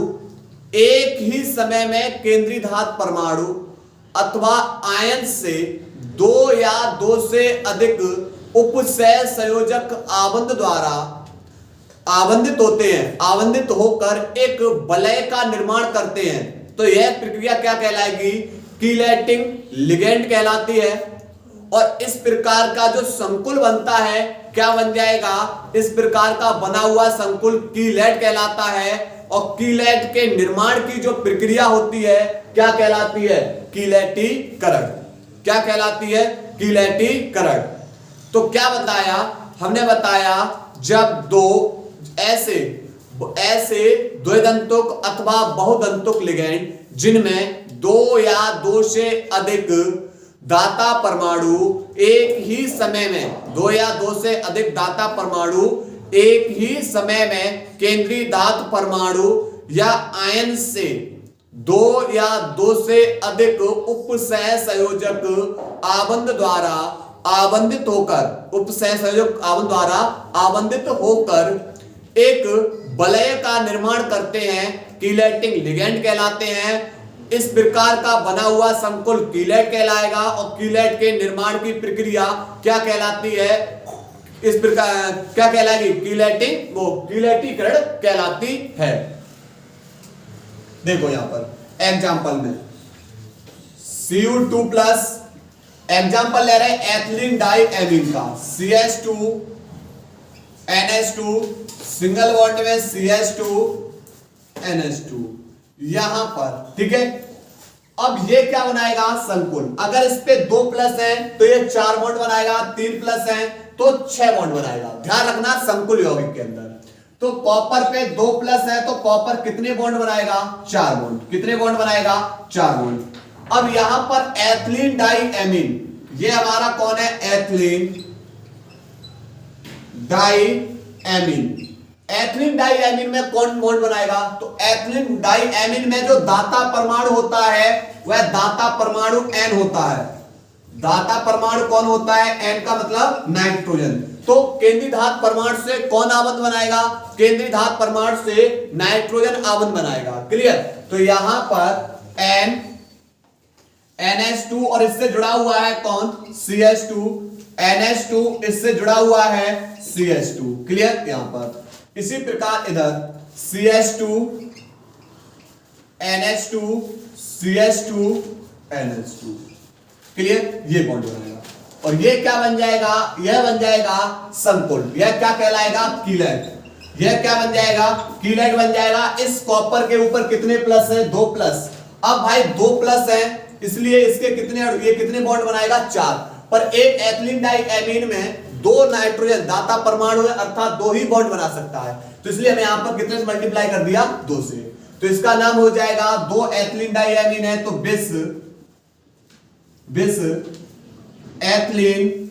एक ही समय में केंद्रीय धात परमाणु अथवा आयन से 2 या 2 से अधिक उपसय संयोजक आबंध द्वारा आवंदित होते हैं, आवंदित होकर एक वलय का निर्माण करते हैं, तो यह प्रक्रिया क्या कहलाएगी? कीलेटिंग लिगेंड कहलाती है। और इस प्रकार का जो संकुल बनता है क्या बन जाएगा? इस प्रकार का बना हुआ संकुल कीलेट कहलाता है। और कीलेट के निर्माण की जो प्रक्रिया होती है क्या कहलाती है? कीलेटीकरण। क्या कहलाती है? कीलेटीकरण। तो क्या बताया हमने? बताया जब 2 ऐसे द्वैदंतुक अथवा बहुदंतुक लिगेंड जिनमें 2 या 2 से अधिक दाता परमाणु एक ही समय में 2 या 2 से अधिक दाता परमाणु एक ही समय में केंद्रीय धात परमाणु या आयन से 2 या 2 से अधिक उपसय संयोजक आबंध द्वारा आवंदित होकर, उपसय संयोजक आबंध द्वारा आवंदित होकर एक वलय का निर्माण करते हैं, कीलेटिंग लिगेंड कहलाते हैं। इस प्रकार का बना हुआ संकुल कीलेट कहलाएगा। और कीलेट के निर्माण की प्रक्रिया क्या कहलाती है? इस प्रकार क्या कहलाएगी? कीलेटीकरण कहलाती है। देखो यहां पर एग्जांपल में Cu2+, एग्जांपल ले रहे हैं एथिलीन डाई एमीन का, CH2 NH2, सिंगल बॉन्ड में CH2 NH2 यहां पर, ठीक है। अब ये क्या बनाएगा? संकुल। अगर इस पे 2+ है तो ये 4 बॉन्ड बनाएगा, 3+ है तो 6 बॉन्ड बनाएगा। ध्यान रखना संकुल यौगिक के अंदर। तो कॉपर पे 2+ है तो कॉपर कितने बॉन्ड बनाएगा? 4 बॉन्ड। कितने बॉन्ड बनाएगा? 4 बॉन्ड। अब यहां पर एथिलीन डाई एमीन, ये हमारा कौन है? Ethylene diamine. Ethylene diamine में कौन बॉन्ड बनाएगा? तो एथिलीन डाई एमीन में जो दाता परमाणु होता है वह दाता परमाणु N होता है। दाता परमाणु कौन होता है? N का मतलब नाइट्रोजन। तो केंद्रीय धात परमाणु से कौन आबंध बनाएगा? केंद्रीय धात परमाणु से नाइट्रोजन आबंध बनाएगा। क्लियर? तो यहां पर N NH2 और इससे जुड़ा हुआ है कौन? CH2। NH2 इससे जुड़ा हुआ है CH2। क्लियर? यहां पर इसी प्रकार इधर CH2 NH2 CH2 NH2। Clear? ये बॉन्ड बनेगा और ये क्या बन जाएगा? यह बन जाएगा संकुल। यह क्या कहलाएगा? कीलेट। यह क्या बन जाएगा? कीलेट बन जाएगा। इस कॉपर के ऊपर कितने प्लस है? 2+। अब भाई 2+ है इसलिए इसके कितने बॉन्ड बनाएगा? 4। पर एक एथिलीन डाई एमीन में 2 नाइट्रोजन दाता परमाणु है, अर्थात 2 ही बॉन्ड बना सकता है। तो इसलिए हमें यहां पर कितने से मल्टीप्लाई कर दिया? 2 से। तो इसका नाम हो जाएगा 2 एथिलीन डाई एमीन है तो बिस एथिलीन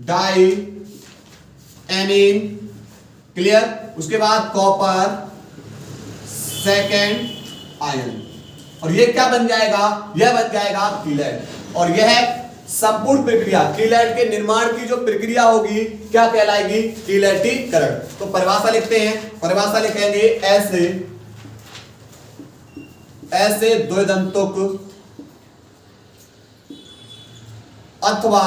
डाई एमीन। क्लियर? उसके बाद कॉपर सेकेंड आयन। और ये क्या बन जाएगा, यह बन जाएगा कीलेट। और यह संपूर्ण प्रक्रिया कीलेट के निर्माण की जो प्रक्रिया होगी क्या कहलाएगी, कीलेटीकरण। तो परिभाषा लिखते हैं, परिभाषा लिखेंगे ऐसे द्विदंतुक अथवा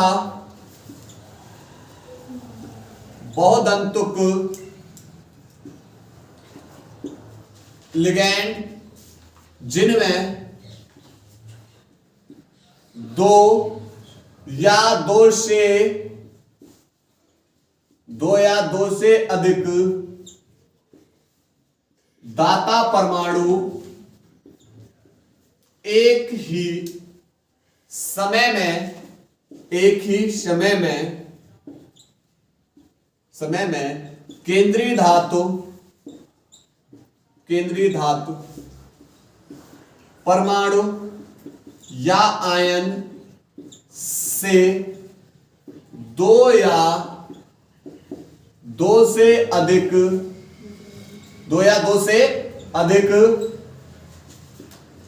बहुदंतुक लिगैंड जिनमें दो या दो से अधिक दाता परमाणु एक ही समय में केंद्रीय धातु परमाणु या आयन से दो या दो से अधिक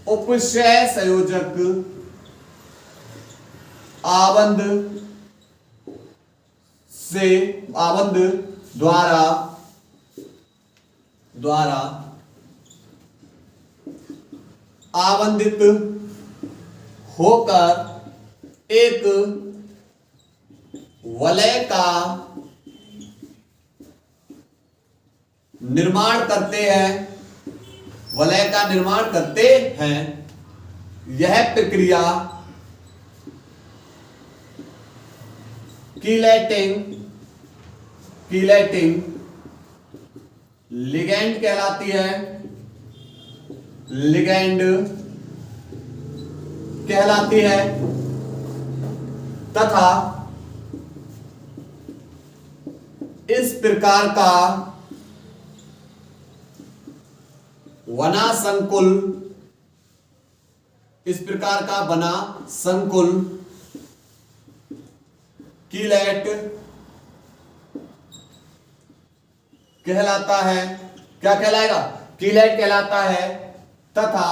उपशय संयोजक आबंध द्वारा आवंदित होकर एक वलय का निर्माण करते हैं, यह प्रक्रिया कीलेटिंग लिगैंड कहलाती है, तथा इस प्रकार का बना संकुल कीलेट कहलाता है। क्या कहलाएगा, कीलेट कहलाता है। तथा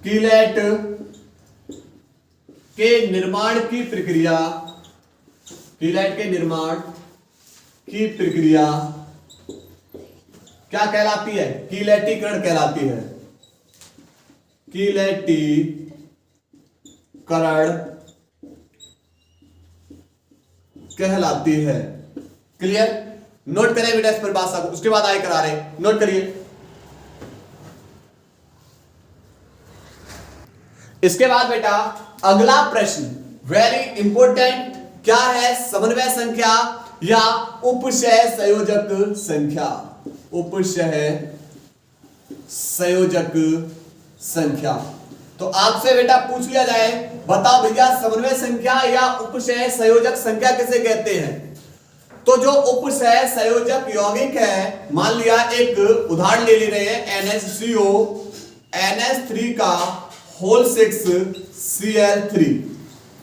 कीलेट के निर्माण की प्रक्रिया क्या कहलाती है, कीलेटीकरण कहलाती है। क्लियर, नोट करें बेटा इस परिभाषा को, उसके बाद आगे करा रहे, नोट करिए। इसके बाद बेटा अगला प्रश्न वेरी इंपॉर्टेंट, क्या है, समन्वय संख्या या उपशय संयोजक संख्या। तो आपसे बेटा पूछ लिया जाए, बताओ भैया समन्वय संख्या या उपशय संयोजक संख्या किसे कहते हैं। तो जो उपशय संयोजक यौगिक है, मान लिया एक उदाहरण ले रहे हैं NHCO NH3 का होल 6Cl3।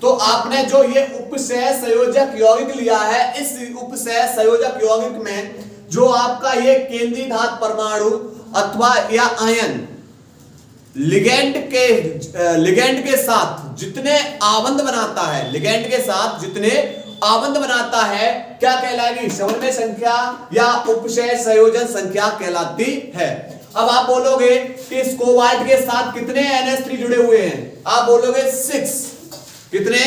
तो आपने जो ये उपशय संयोजक यौगिक लिया है, इस उपशय संयोजक यौगिक में जो आपका ये केंद्रीय धातु परमाणु अथवा या आयन लिगैंड के साथ जितने आबंध बनाता है, क्या कहलाएगी, समन्वय संख्या या उपशय संयोजन संख्या कहलाती है। अब आप बोलोगे कि इस कोबाल्ट के साथ कितने NH3 जुड़े हुए हैं, आप बोलोगे 6, कितने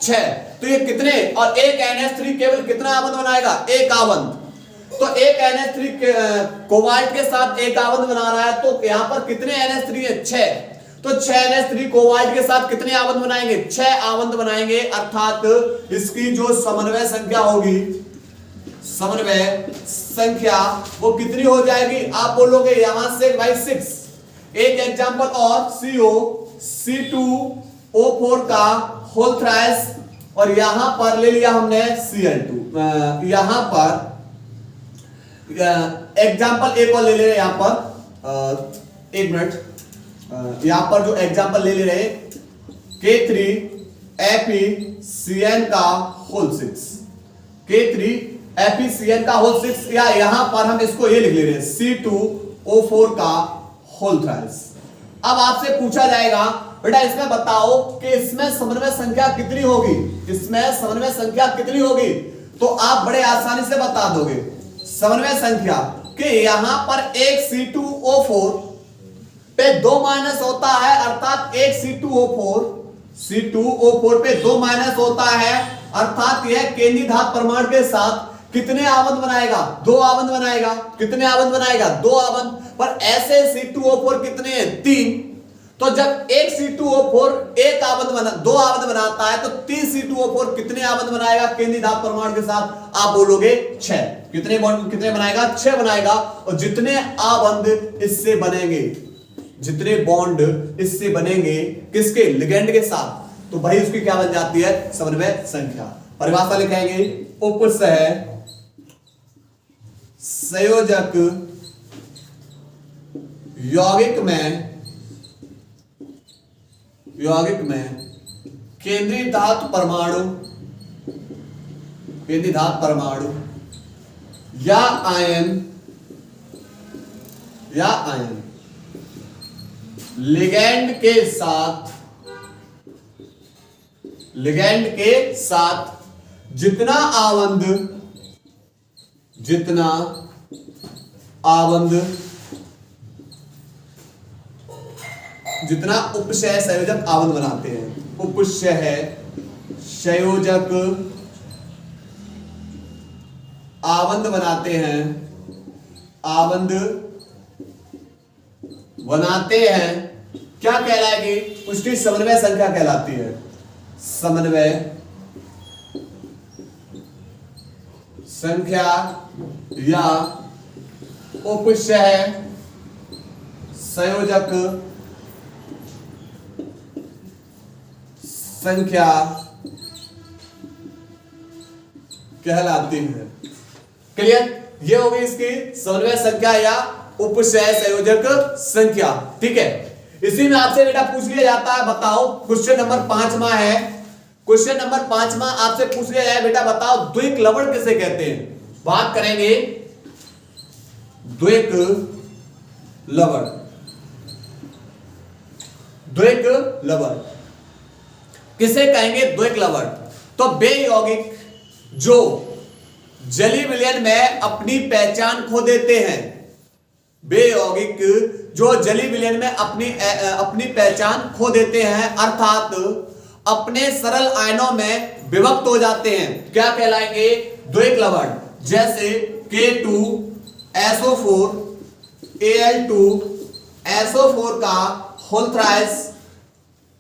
6, तो ये कितने, और एक NH3 केवल कितना आबंध बनाएगा, एक आबंध। तो एक NH3 कोबाल्ट के साथ एक आबंध बना रहा है, तो यहां पर कितने NH3 है, 6। तो 6 NH3 कोबाल्ट के साथ कितने आबंध बनाएंगे, 6 आबंध बनाएंगे। अर्थात इसकी जो समन्वय संख्या होगी, वो कितनी हो जाएगी, आप बोलोगे यहां से भाई 6। एक एग्जांपल और C2O4 का होल थ्राइस, और यहां पर ले लिया हमने Cl2। यहां पर एग्जांपल एक और ले ले रहे, यहां पर एक मिनट, यहां पर जो एग्जांपल ले ले रहे K3FeCN का होल 6, K3FeCN का होल 6, या यहां पर हम इसको ये लिख ले रहे हैं O4 का होल थ्राइस। अब आपसे पूछा जाएगा बेटा इसमें बताओ कि इसमें समन्वय संख्या कितनी होगी, इसमें समन्वय संख्या कितनी होगी, तो आप बड़े आसानी से बता दोगे समन्वय संख्या कि यहां पर एक C2O4 पे 2 माइनस होता है, अर्थात एक C2O4 पे 2 माइनस होता है, अर्थात यह केंद्रीय धातु परमाणु के साथ कितने आबंध बनाएगा, 2 आबंध बनाएगा। कितने आबंध बनाएगा, 2 आबंध। पर ऐसे C2O4 कितने हैं, 3। तो जब एक C2O4 एक आबंध बना 2 आबंध बनाता है तो 3 C2O4 कितने आबंध बनाएगा केंद्रीय धातु परमाणु के साथ, आप बोलोगे 6। कितने बॉन्ड कितने बनाएगा, 6 बनाएगा। और जितने आबंध इससे बनेंगे, जितने बॉन्ड इससे बनेंगे किसके, लिगेंड के साथ, तो भाई उसकी क्या बन जाती है, समन्वय संख्या। परिभाषा लिखेंगे उपसह संयोजक यौगिक में केंद्रीय धातु परमाणु या आयन लिगैंड के साथ जितना उपसह संयोजक आबंध बनाते हैं, उपसह संयोजक आबंध बनाते हैं, क्या कहलाएगी, उसकी समन्वय संख्या कहलाती है। समन्वय संख्या या उपसह संयोजक संख्या कहलाती है। क्लियर, ये होगी इसकी समन्वय संख्या या उपसह संयोजक संख्या। ठीक है, इसी में आपसे बेटा पूछ लिया जाता है, बताओ क्वेश्चन नंबर 5वां है। क्वेश्चन नंबर 5वां आपसे पूछ लिया जाए, बेटा बताओ द्विक लवण किसे कहते हैं। बात करेंगे द्विक लवण किसे कहेंगे, द्विक लवण। तो वे यौगिक जो जलीय विलयन में अपनी पहचान खो देते हैं, वे यौगिक जो जलीय विलयन में अपनी पहचान खो देते हैं, अर्थात अपने सरल आयनों में विभक्त हो जाते हैं, क्या कहलाएंगे, द्विक लवण। जैसे K2SO4 Al2SO4 का होल थ्राइस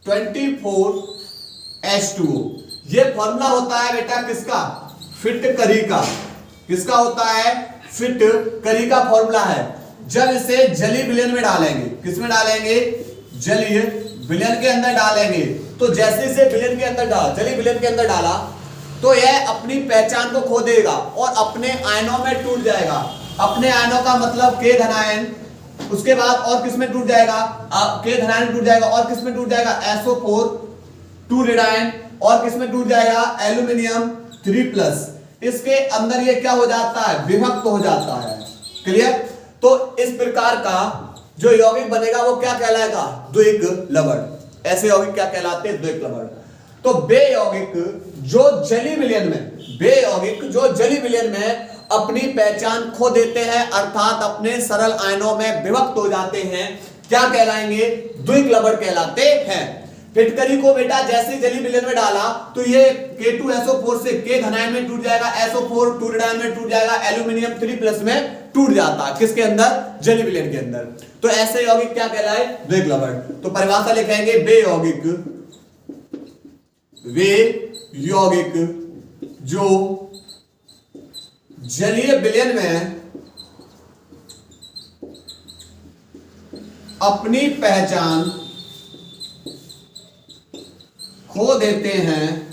24H2O। ये फॉर्मूला होता है बेटा किसका, फिटकरी का। किसका होता है, फिटकरी का फॉर्मूला है। जब इसे जलीय विलयन में डालेंगे, किसमें डालेंगे, जलीय विलयन के अंदर डालेंगे, तो जैसे इसे विलयन के अंदर डाला, जलीय विलयन के अंदर डाला, तो यह अपनी पहचान को खो देगा और अपने आयनों में टूट जाएगा। अपने आयनों का मतलब K धनायन, उसके बाद और किसमें टूट जाएगा, K धनायन टूट जाएगा, और किसमें टूट जाएगा, SO4 2 रेडायन, और किसमें टूट जाएगा, एल्यूमिनियम 3+। इसके अंदर ये क्या हो जाता है, विभक्त हो जाता है। क्लियर, तो इस प्रकार का जो यौगिक बनेगा वो क्या कहलाएगा, द्विक लवण। ऐसे यौगिक क्या कहलाते हैं, द्विक लवण। तो वे यौगिक जो जलीय विलयन में अपनी पहचान खो देते हैं, अर्थात अपने सरल आयनों में विभक्त हो जाते हैं, क्या कहलाएंगे, द्विक लवण कहलाते हैं। फिटकरी को बेटा जैसे जलीय विलयन में डाला तो ये K2SO4 से K धनायन में टूट जाएगा, SO4 2 रेडायन में टूट जाएगा, एल्यूमिनियम 3+ में टूट जाता है, किसके अंदर, जलीय विलयन के अंदर। तो ऐसे यौगिक क्या कहलाए, द्विक लवण। तो परिभाषा लिखेंगे, वे यौगिक जो जलीय विलयन में अपनी पहचान खो देते हैं,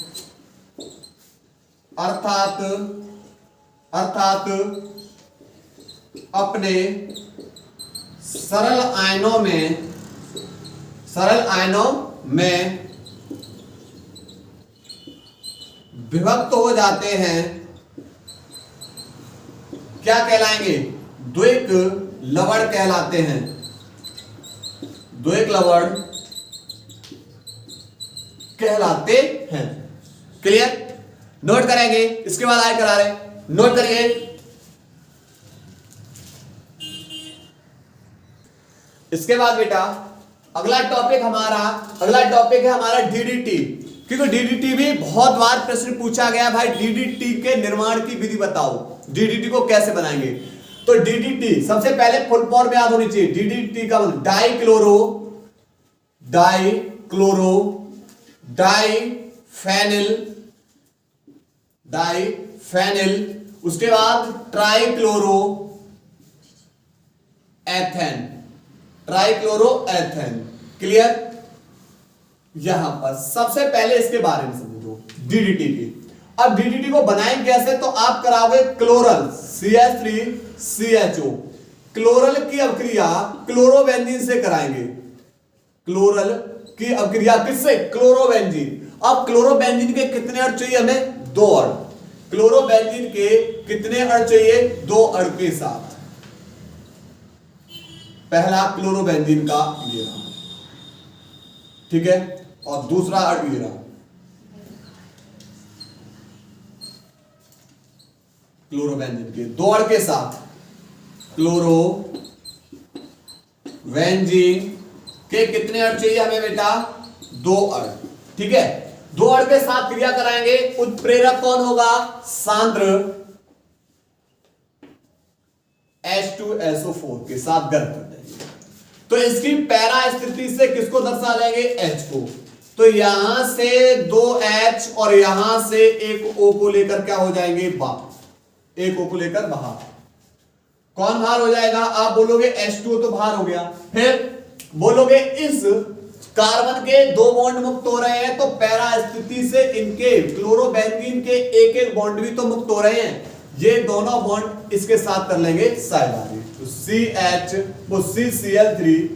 अर्थात अपने सरल आयनों में विभक्त हो जाते हैं, क्या कहलाएंगे, द्विक लवण कहलाते हैं, दो एक लवण कहलाते हैं। क्लियर? नोट करेंगे। इसके बाद आए करा रहे, नोट करिए। इसके बाद बेटा अगला टॉपिक है हमारा डीडीटी, क्योंकि डीडीटी भी बहुत बार प्रश्न पूछा गया भाई, डीडीटी के निर्माण की विधि बताओ, डीडीटी को कैसे बनाएंगे। तो डीडीटी सबसे पहले फुल फॉर्म याद होनी चाहिए। डीडीटी का मतलब डाइफेनिल, उसके बाद ट्राइक्लोरोएथेन। क्लियर? यहां पर सबसे पहले इसके बारे में समझो डीडीटी की। अब डीडीटी को बनाएंगे कैसे, तो आप कराओगे क्लोरल CH3CHO, क्लोरल की अभिक्रिया क्लोरोबेंजीन से कराएंगे। क्लोरल की अभिक्रिया किससे? क्लोरोबेंजीन। अब क्लोरोबेंजीन के कितने अणु चाहिए हमें? 2 अणु। क्लोरोबेंजीन के कितने अणु चाहिए? 2 अणु के साथ। पहला क्लोरोबेंजीन का ये रहा, ठीक है, और दूसरा अणु ये रहा, क्लोरोबेंजीन के 2 अणु के साथ। क्लोरोबेंजीन के कितने अणु चाहिए हमें बेटा? 2 अणु, ठीक है। 2 अणु के साथ क्रिया कराएंगे। उत्प्रेरक कौन होगा? सांद्र H2SO4 के साथ गर्म कर देंगे। तो इसकी पैरा स्थिति से किसको दर्शा लेंगे? H को। तो यहां से 2H और यहां से एक O को लेकर क्या हो जाएंगे? बाहर। एक O को लेकर बाहर। कौन बाहर हो जाएगा? आप बोलोगे H2O तो बाहर हो गया। फिर बोलोगे इस कार्बन के 2 बॉन्ड मुक्त हो रहे हैं, तो पैरा स्थिति से इनके क्लोरोबेंजीन के एक एक बॉन्ड भी तो मुक्त हो रहे हैं। ये दोनों बॉन्ड इसके साथ कर लेंगे साइडारी। तो CH वो CCl3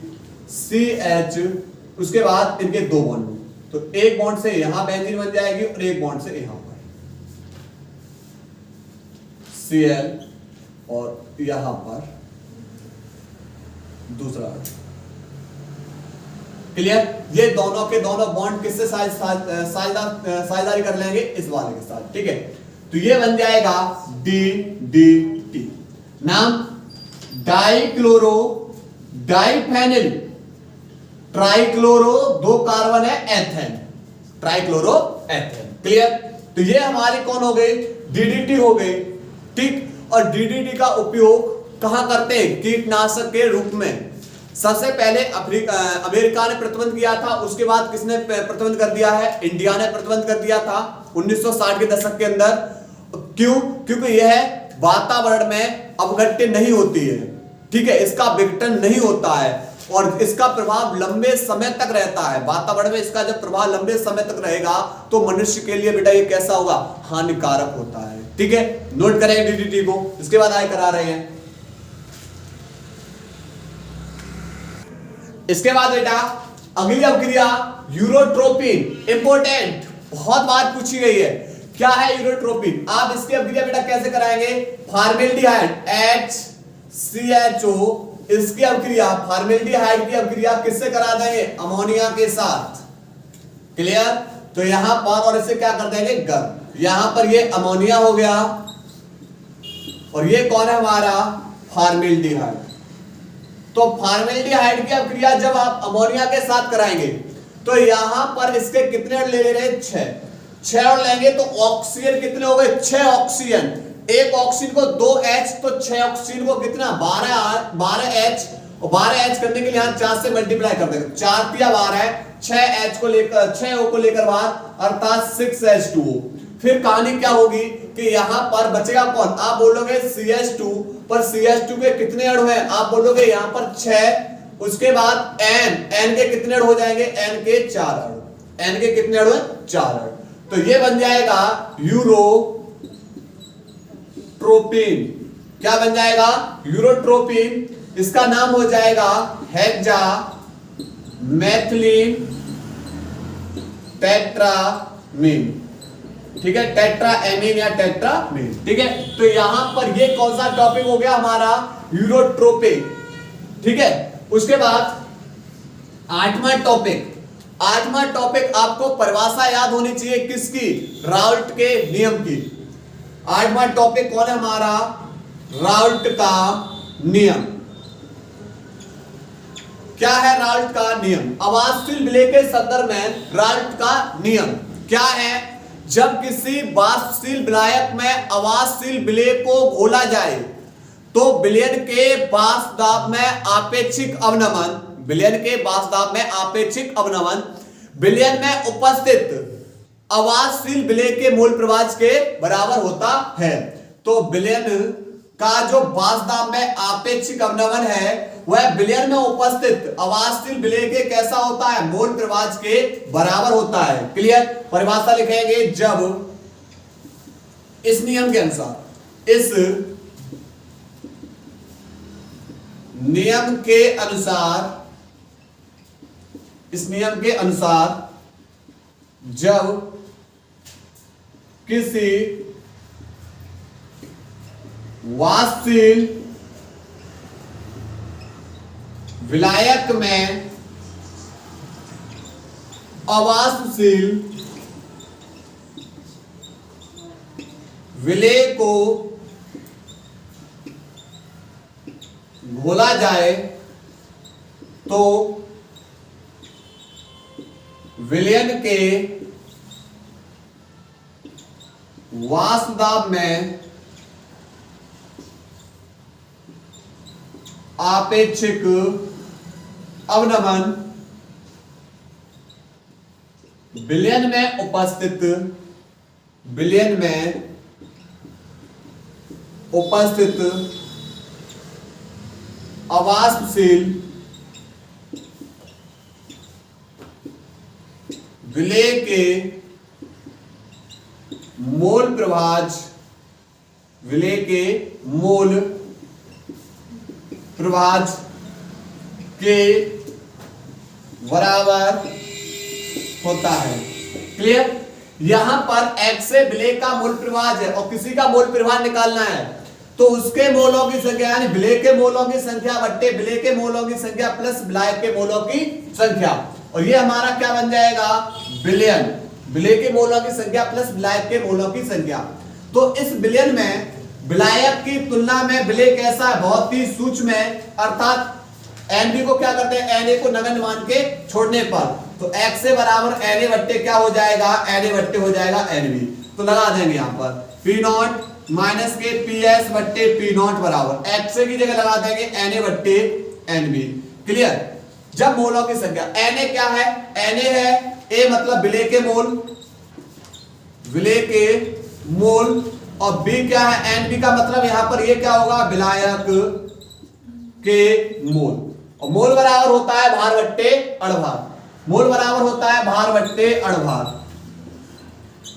CH, उसके बाद इनके 2 बॉन्ड, तो एक बॉन्ड से यहां बेंजीन बन जाएगी और एक बॉन्ड से यहां पर Cl और यहां पर दूसरा। क्लियर? ये दोनों के दोनों बॉन्ड किससे साझेदारी कर लेंगे? इस वाले के साथ, ठीक है। तो ये बन जाएगा DDT। नाम डाइफेनिल ट्राइक्लोरो, 2 कार्बन है, एथेन, ट्राइक्लोरोएथेन। क्लियर? तो ये हमारी कौन हो गई? डीडीटी हो गई, ठीक। और डीडीटी का उपयोग कहां करते हैं? कीटनाशक के रूप में। सबसे पहले अमेरिका ने प्रतिबंध किया था, उसके बाद किसने प्रतिबंध कर दिया है? इंडिया ने प्रतिबंध कर दिया था 1960 के दशक के अंदर। क्यों? क्योंकि यह वातावरण में अपघट्य नहीं होती है, ठीक है, इसका विघटन नहीं होता है और इसका प्रभाव लंबे समय तक रहता है। वातावरण में इसका जब प्रभाव लंबे समय तक रहेगा तो मनुष्य के लिए बेटा ये कैसा होगा? हानिकारक होता है, ठीक है। नोट करेंगे डीडीटी को। इसके बाद आगे करा रहे हैं। इसके बाद बेटा अगली अभिक्रिया यूरोट्रोपिन, इंपोर्टेंट, बहुत बार पूछी गई है। क्या है यूरोट्रोपिन? आप इसकी अभिक्रिया बेटा कैसे कराएंगे? फॉर्मेल्डिहाइड HCHO, इसकी अभिक्रिया फॉर्मेल्डिहाइड की अभिक्रिया किससे करा देंगे? अमोनिया के साथ। क्लियर? तो यहां पर और इसे क्या कर देंगे? गर्म। यहां पर ये अमोनिया हो गया और ये कौन है हमारा? फॉर्मेल्डिहाइड। तो फॉर्मेल्डिहाइड की अभिक्रिया जब आप अमोनिया के साथ कराएंगे तो यहां पर इसके कितने अणु ले रहे हैं? 6 अणु लेंगे तो ऑक्सीजन कितने हो गए? 6 ऑक्सीजन। एक ऑक्सीजन को 2H, तो 6 ऑक्सीजन को कितना? 12H, और 12H करने के लिए यहां 4 से मल्टीप्लाई कर देंगे। 4 × 12, 6H को लेकर 6O को लेकर बाहर, अर्थात 6H2O। फिर कहानी क्या होगी कि यहां पर बचेगा कौन? आप बोलोगे CH2, पर CH2 के कितने अणु हैं? आप बोलोगे यहां पर 6, उसके बाद N के कितने अणु हो जाएंगे? N के 4 अणु। N के कितने अणु हैं? 4 अणु। तो ये बन जाएगा यूरोट्रोपिन। क्या बन जाएगा? यूरोट्रोपिन। इसका नाम हो जाएगा हेक्सामेथिलीन टेट्रामीन, ठीक है, टेट्राएमीन या टेट्रामीन, ठीक है। तो यहां पर ये कौन सा टॉपिक हो गया हमारा? यूरोट्रोपिन। ठीक है। उसके बाद आठवां टॉपिक आपको परिभाषा याद होनी चाहिए, किसकी? राउल्ट के नियम की। आठवां टॉपिक कौन है हमारा? राउल्ट का नियम। क्या है राउल्ट का नियम? अवाष्पशील विलेय के संदर्भ में राउल्ट का नियम क्या है? जब किसी वाष्पशील विलायक में अवाष्पशील विलेय को घोला जाए तो विलयन के वाष्प दाब में आपेक्षिक अवनमन, विलयन के वाष्प दाब में आपेक्षिक अवनमन विलयन में उपस्थित अवाष्पशील विलेय के मोल प्रवाह के बराबर होता है। तो विलयन का जो वाष्प दाब में आपेक्षिक अवनमन है वह विलयन में उपस्थित अवाष्पशील विलेय के कैसा होता है? मोल प्रवाह के बराबर होता है। क्लियर? परिभाषा लिखेंगे, जब इस नियम के अनुसार, इस नियम के अनुसार जब किसी वाष्पशील विलायक में अवाष्पशील विलेय को घोला जाए तो विलयन के वाष्प दाब में आपेक्षिक अवनमन विलयन में उपस्थित अवाष्पशील विलेय के मोल प्रवाह के बराबर होता है। क्लियर? यहां पर x से विलेय का मोल प्रवाह है और किसी का मोल प्रवाह निकालना है तो उसके मोलों की संख्या यानी विलेय के मोलों की संख्या बट्टे विलेय के मोलों की संख्या प्लस विलायक के मोलों की संख्या, और ये हमारा क्या बन जाएगा? विलयन। विलेय के मोलों की संख्या प्लस विलायक के मोलों की संख्या। तो इस विलयन में विलायक की तुलना में विलेय कैसा है? बहुत ही सूक्ष्म है, अर्थात Nb को क्या करते हैं? Na को नगण्य मान के छोड़ने पर तो x से बराबर Na बट्टे क्या हो जाएगा? Na बट्टे हो जाएगा Nb। तो लगा देंगे यहां पर P नॉट माइनस के PS बट्टे P नॉट बराबर x की जगह लगा देंगे Na बट्टे Nb। क्लियर? जब मोलों की संख्या Na क्या है? Na है A मतलब विलेय के मोल और B क्या है? Nb का मतलब यहां पर ये क्या होगा? विलायक के मोल। और मोल बराबर होता है भार बट्टे अणभार। मोल बराबर होता है भार बट्टे अणभार।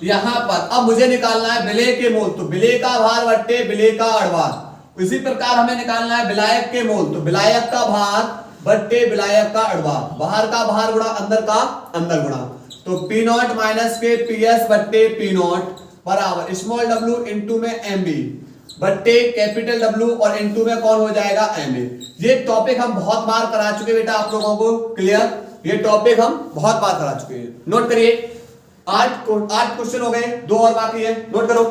यहां पर अब मुझे निकालना है विलेय के मोल, तो विलेय का भार बट्टे विलेय का अणभार। इसी प्रकार हमें निकालना है विलायक के मोल, तो विलायक का भार बट्टे विलायक का अणभार। बाहर का भार गुणा अंदर का अंदर गुणा, तो P नॉट माइनस के PS बट्टे P नॉट बराबर स्मॉल w इंटू में MB बट्टे कैपिटल W और इनटू में कौन हो जाएगा? MA। ये टॉपिक हम बहुत बार करा चुके बेटा आप लोगों को। क्लियर? ये टॉपिक हम बहुत बार करा चुके हैं। नोट करिए, 8 क्वेश्चन हो गए, 2 और बाकी है, नोट करो।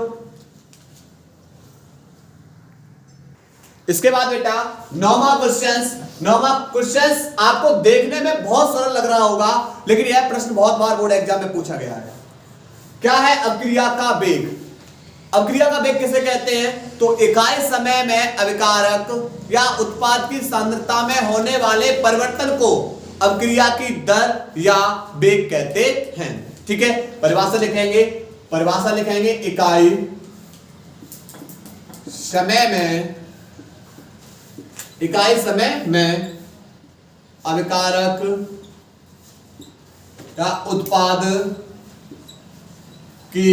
इसके बाद बेटा नौवां क्वेश्चन आपको देखने में बहुत सरल लग रहा होगा लेकिन यह प्रश्न बहुत बार बोर्ड एग्जाम में पूछा गया है। क्या है? अभिक्रिया का वेग। अभिक्रिया का वेग किसे कहते हैं? तो इकाई समय में अभिकारक या उत्पाद की सांद्रता में होने वाले परिवर्तन को अभिक्रिया की दर या वेग कहते हैं। ठीक है? परिभाषा लिखेंगे इकाई समय में अभिकारक या उत्पाद की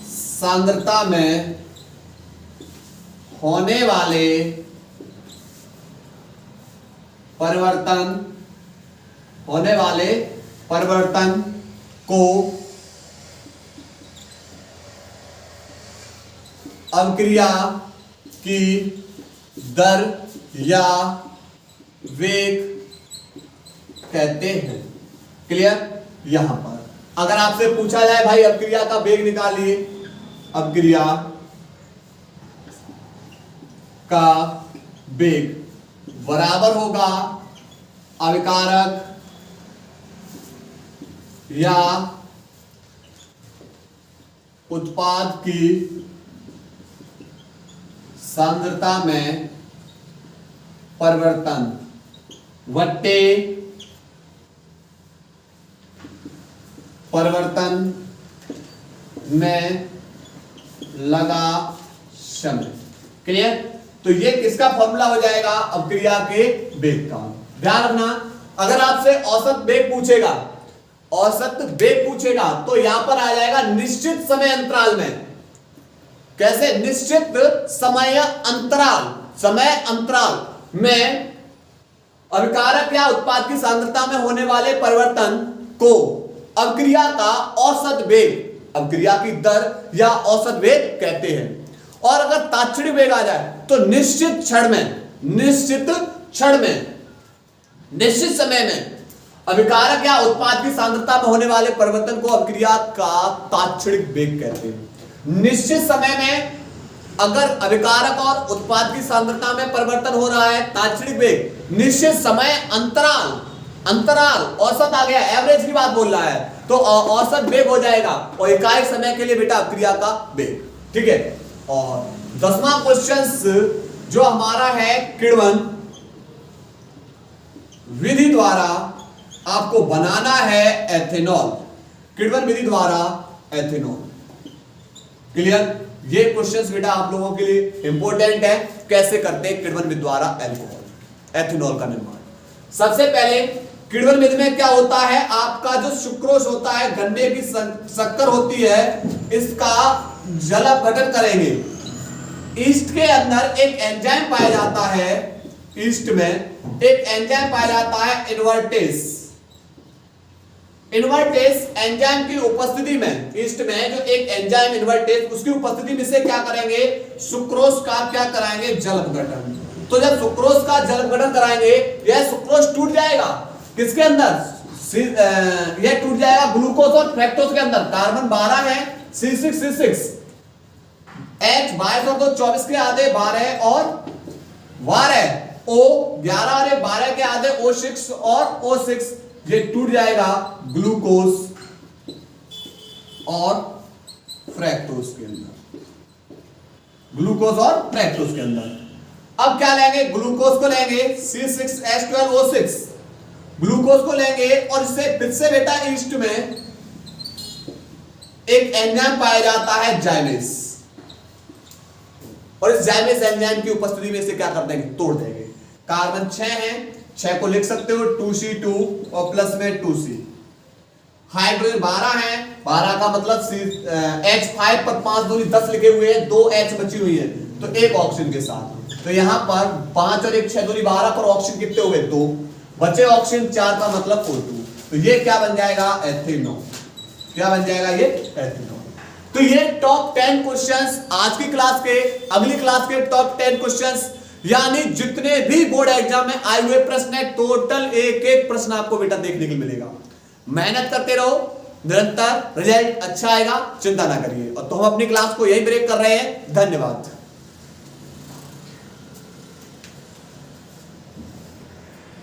सांद्रता में होने वाले परिवर्तन को अभिक्रिया की दर या वेग कहते हैं। क्लियर? यहां पर अगर आपसे पूछा जाए भाई अभिक्रिया का वेग निकालिए, अभिक्रिया का वेग बराबर होगा अभिकारक या उत्पाद की सांद्रता में परिवर्तन वट्टे परिवर्तन में लगा समय। क्लियर? तो ये किसका फॉर्मूला हो जाएगा? अभिक्रिया के वेग का। ध्यान रखना, अगर आपसे औसत वेग पूछेगा, औसत वेग पूछेगा तो यहां पर आ जाएगा निश्चित समय अंतराल में। कैसे? निश्चित समय अंतराल में अभिकारक या उत्पाद की सांद्रता में होने वाले परिवर्तन को अभिक्रिया का औसत वेग, अभिक्रिया की दर या औसत वेग कहते हैं। और अगर तात्क्षणिक वेग आ जाए तो निश्चित समय में अभिकारक या उत्पाद की सांद्रता में होने वाले परिवर्तन को अभिक्रिया का तात्क्षणिक वेग कहते हैं। निश्चित समय में अगर अभिकारक और उत्पाद की सांद्रता में परिवर्तन हो रहा है, तात्क्षणिक वेग, निश्चित समय अंतराल औसत आ गया, एवरेज की बात बोल रहा है, तो औसत वेग हो जाएगा और इकाई समय के लिए बेटा अभिक्रिया का वेग। ठीक है? और 10वां क्वेश्चन जो हमारा है, किण्वन विधि द्वारा आपको बनाना है एथेनॉल। किण्वन विधि द्वारा एथेनॉल। क्लियर? ये क्वेश्चंस बेटा आप लोगों के लिए इंपॉर्टेंट है। कैसे करते हैं किण्वन विधि द्वारा एथेनॉल का निर्माण? सबसे पहले किण्वन विधि में क्या होता है, आपका जो सुक्रोज होता है, गन्ने की शक्कर होती है, इसका जल अपघटन करेंगे। ईस्ट के अंदर एक एंजाइम पाया जाता है, ईस्ट में एक एंजाइम पाया जाता है इन्वर्टेस एंजाइम की उपस्थिति में, ईस्ट में जो एक एंजाइम इन्वर्टेस, उसकी उपस्थिति में से क्या करेंगे, सुक्रोज का क्या कराएंगे, जल अपघटन। तो जब सुक्रोज का जल अपघटन कराएंगे, यह सुक्रोज टूट जाएगा किसके अंदर, यह टूट जाएगा ग्लूकोज और फ्रैक्टोज के अंदर। कार्बन 12 है, C6 H 22 और 2 24 के आधे 12 और 12, O 11 और 12 के आधे O6 और O6, ये टूट जाएगा ग्लूकोज और फ्रैक्टोज के अंदर, ग्लूकोज और फ्रैक्टोज के अंदर। अब क्या लेंगे, ग्लूकोज को लेंगे C6H12O6, ग्लूकोज को लेंगे और इससे फिर से बेटा ईस्ट में एक एंजाइम पाया जाता है जाइमेस, और इस जाइमेस एंजाइम की उपस्थिति में इसे क्या कर देंगे, तोड़ देंगे। कार्बन 6 है, 6 को लिख सकते हो 2C2 और प्लस में 2C। हाइड्रोजन 12 है, 12 का मतलब H5 पर 5 दूनी 10 लिखे हुए हैं, 2 H बची हुई है, तो एक ऑक्सीजन के साथ। तो यहां पर 5 और 1 6 दूनी 12 पर ऑक्सीजन कितने हुए, 2 बचे, ऑक्सीजन 4 का मतलब O2। तो ये क्या बन जाएगा, एथेनॉल। क्या बन जाएगा ये, एथेनॉल। तो ये टॉप 10 क्वेश्चंस आज की क्लास के, अगली क्लास के टॉप 10 क्वेश्चंस, यानी जितने भी बोर्ड एग्जाम में आए हुए प्रश्न है, टोटल एक एक प्रश्न आपको बेटा देखने को मिलेगा। मेहनत करते रहो, निरंतर रिजल्ट अच्छा आएगा, चिंता ना करिए। और तो हम अपनी क्लास को यही ब्रेक कर रहे हैं। धन्यवाद।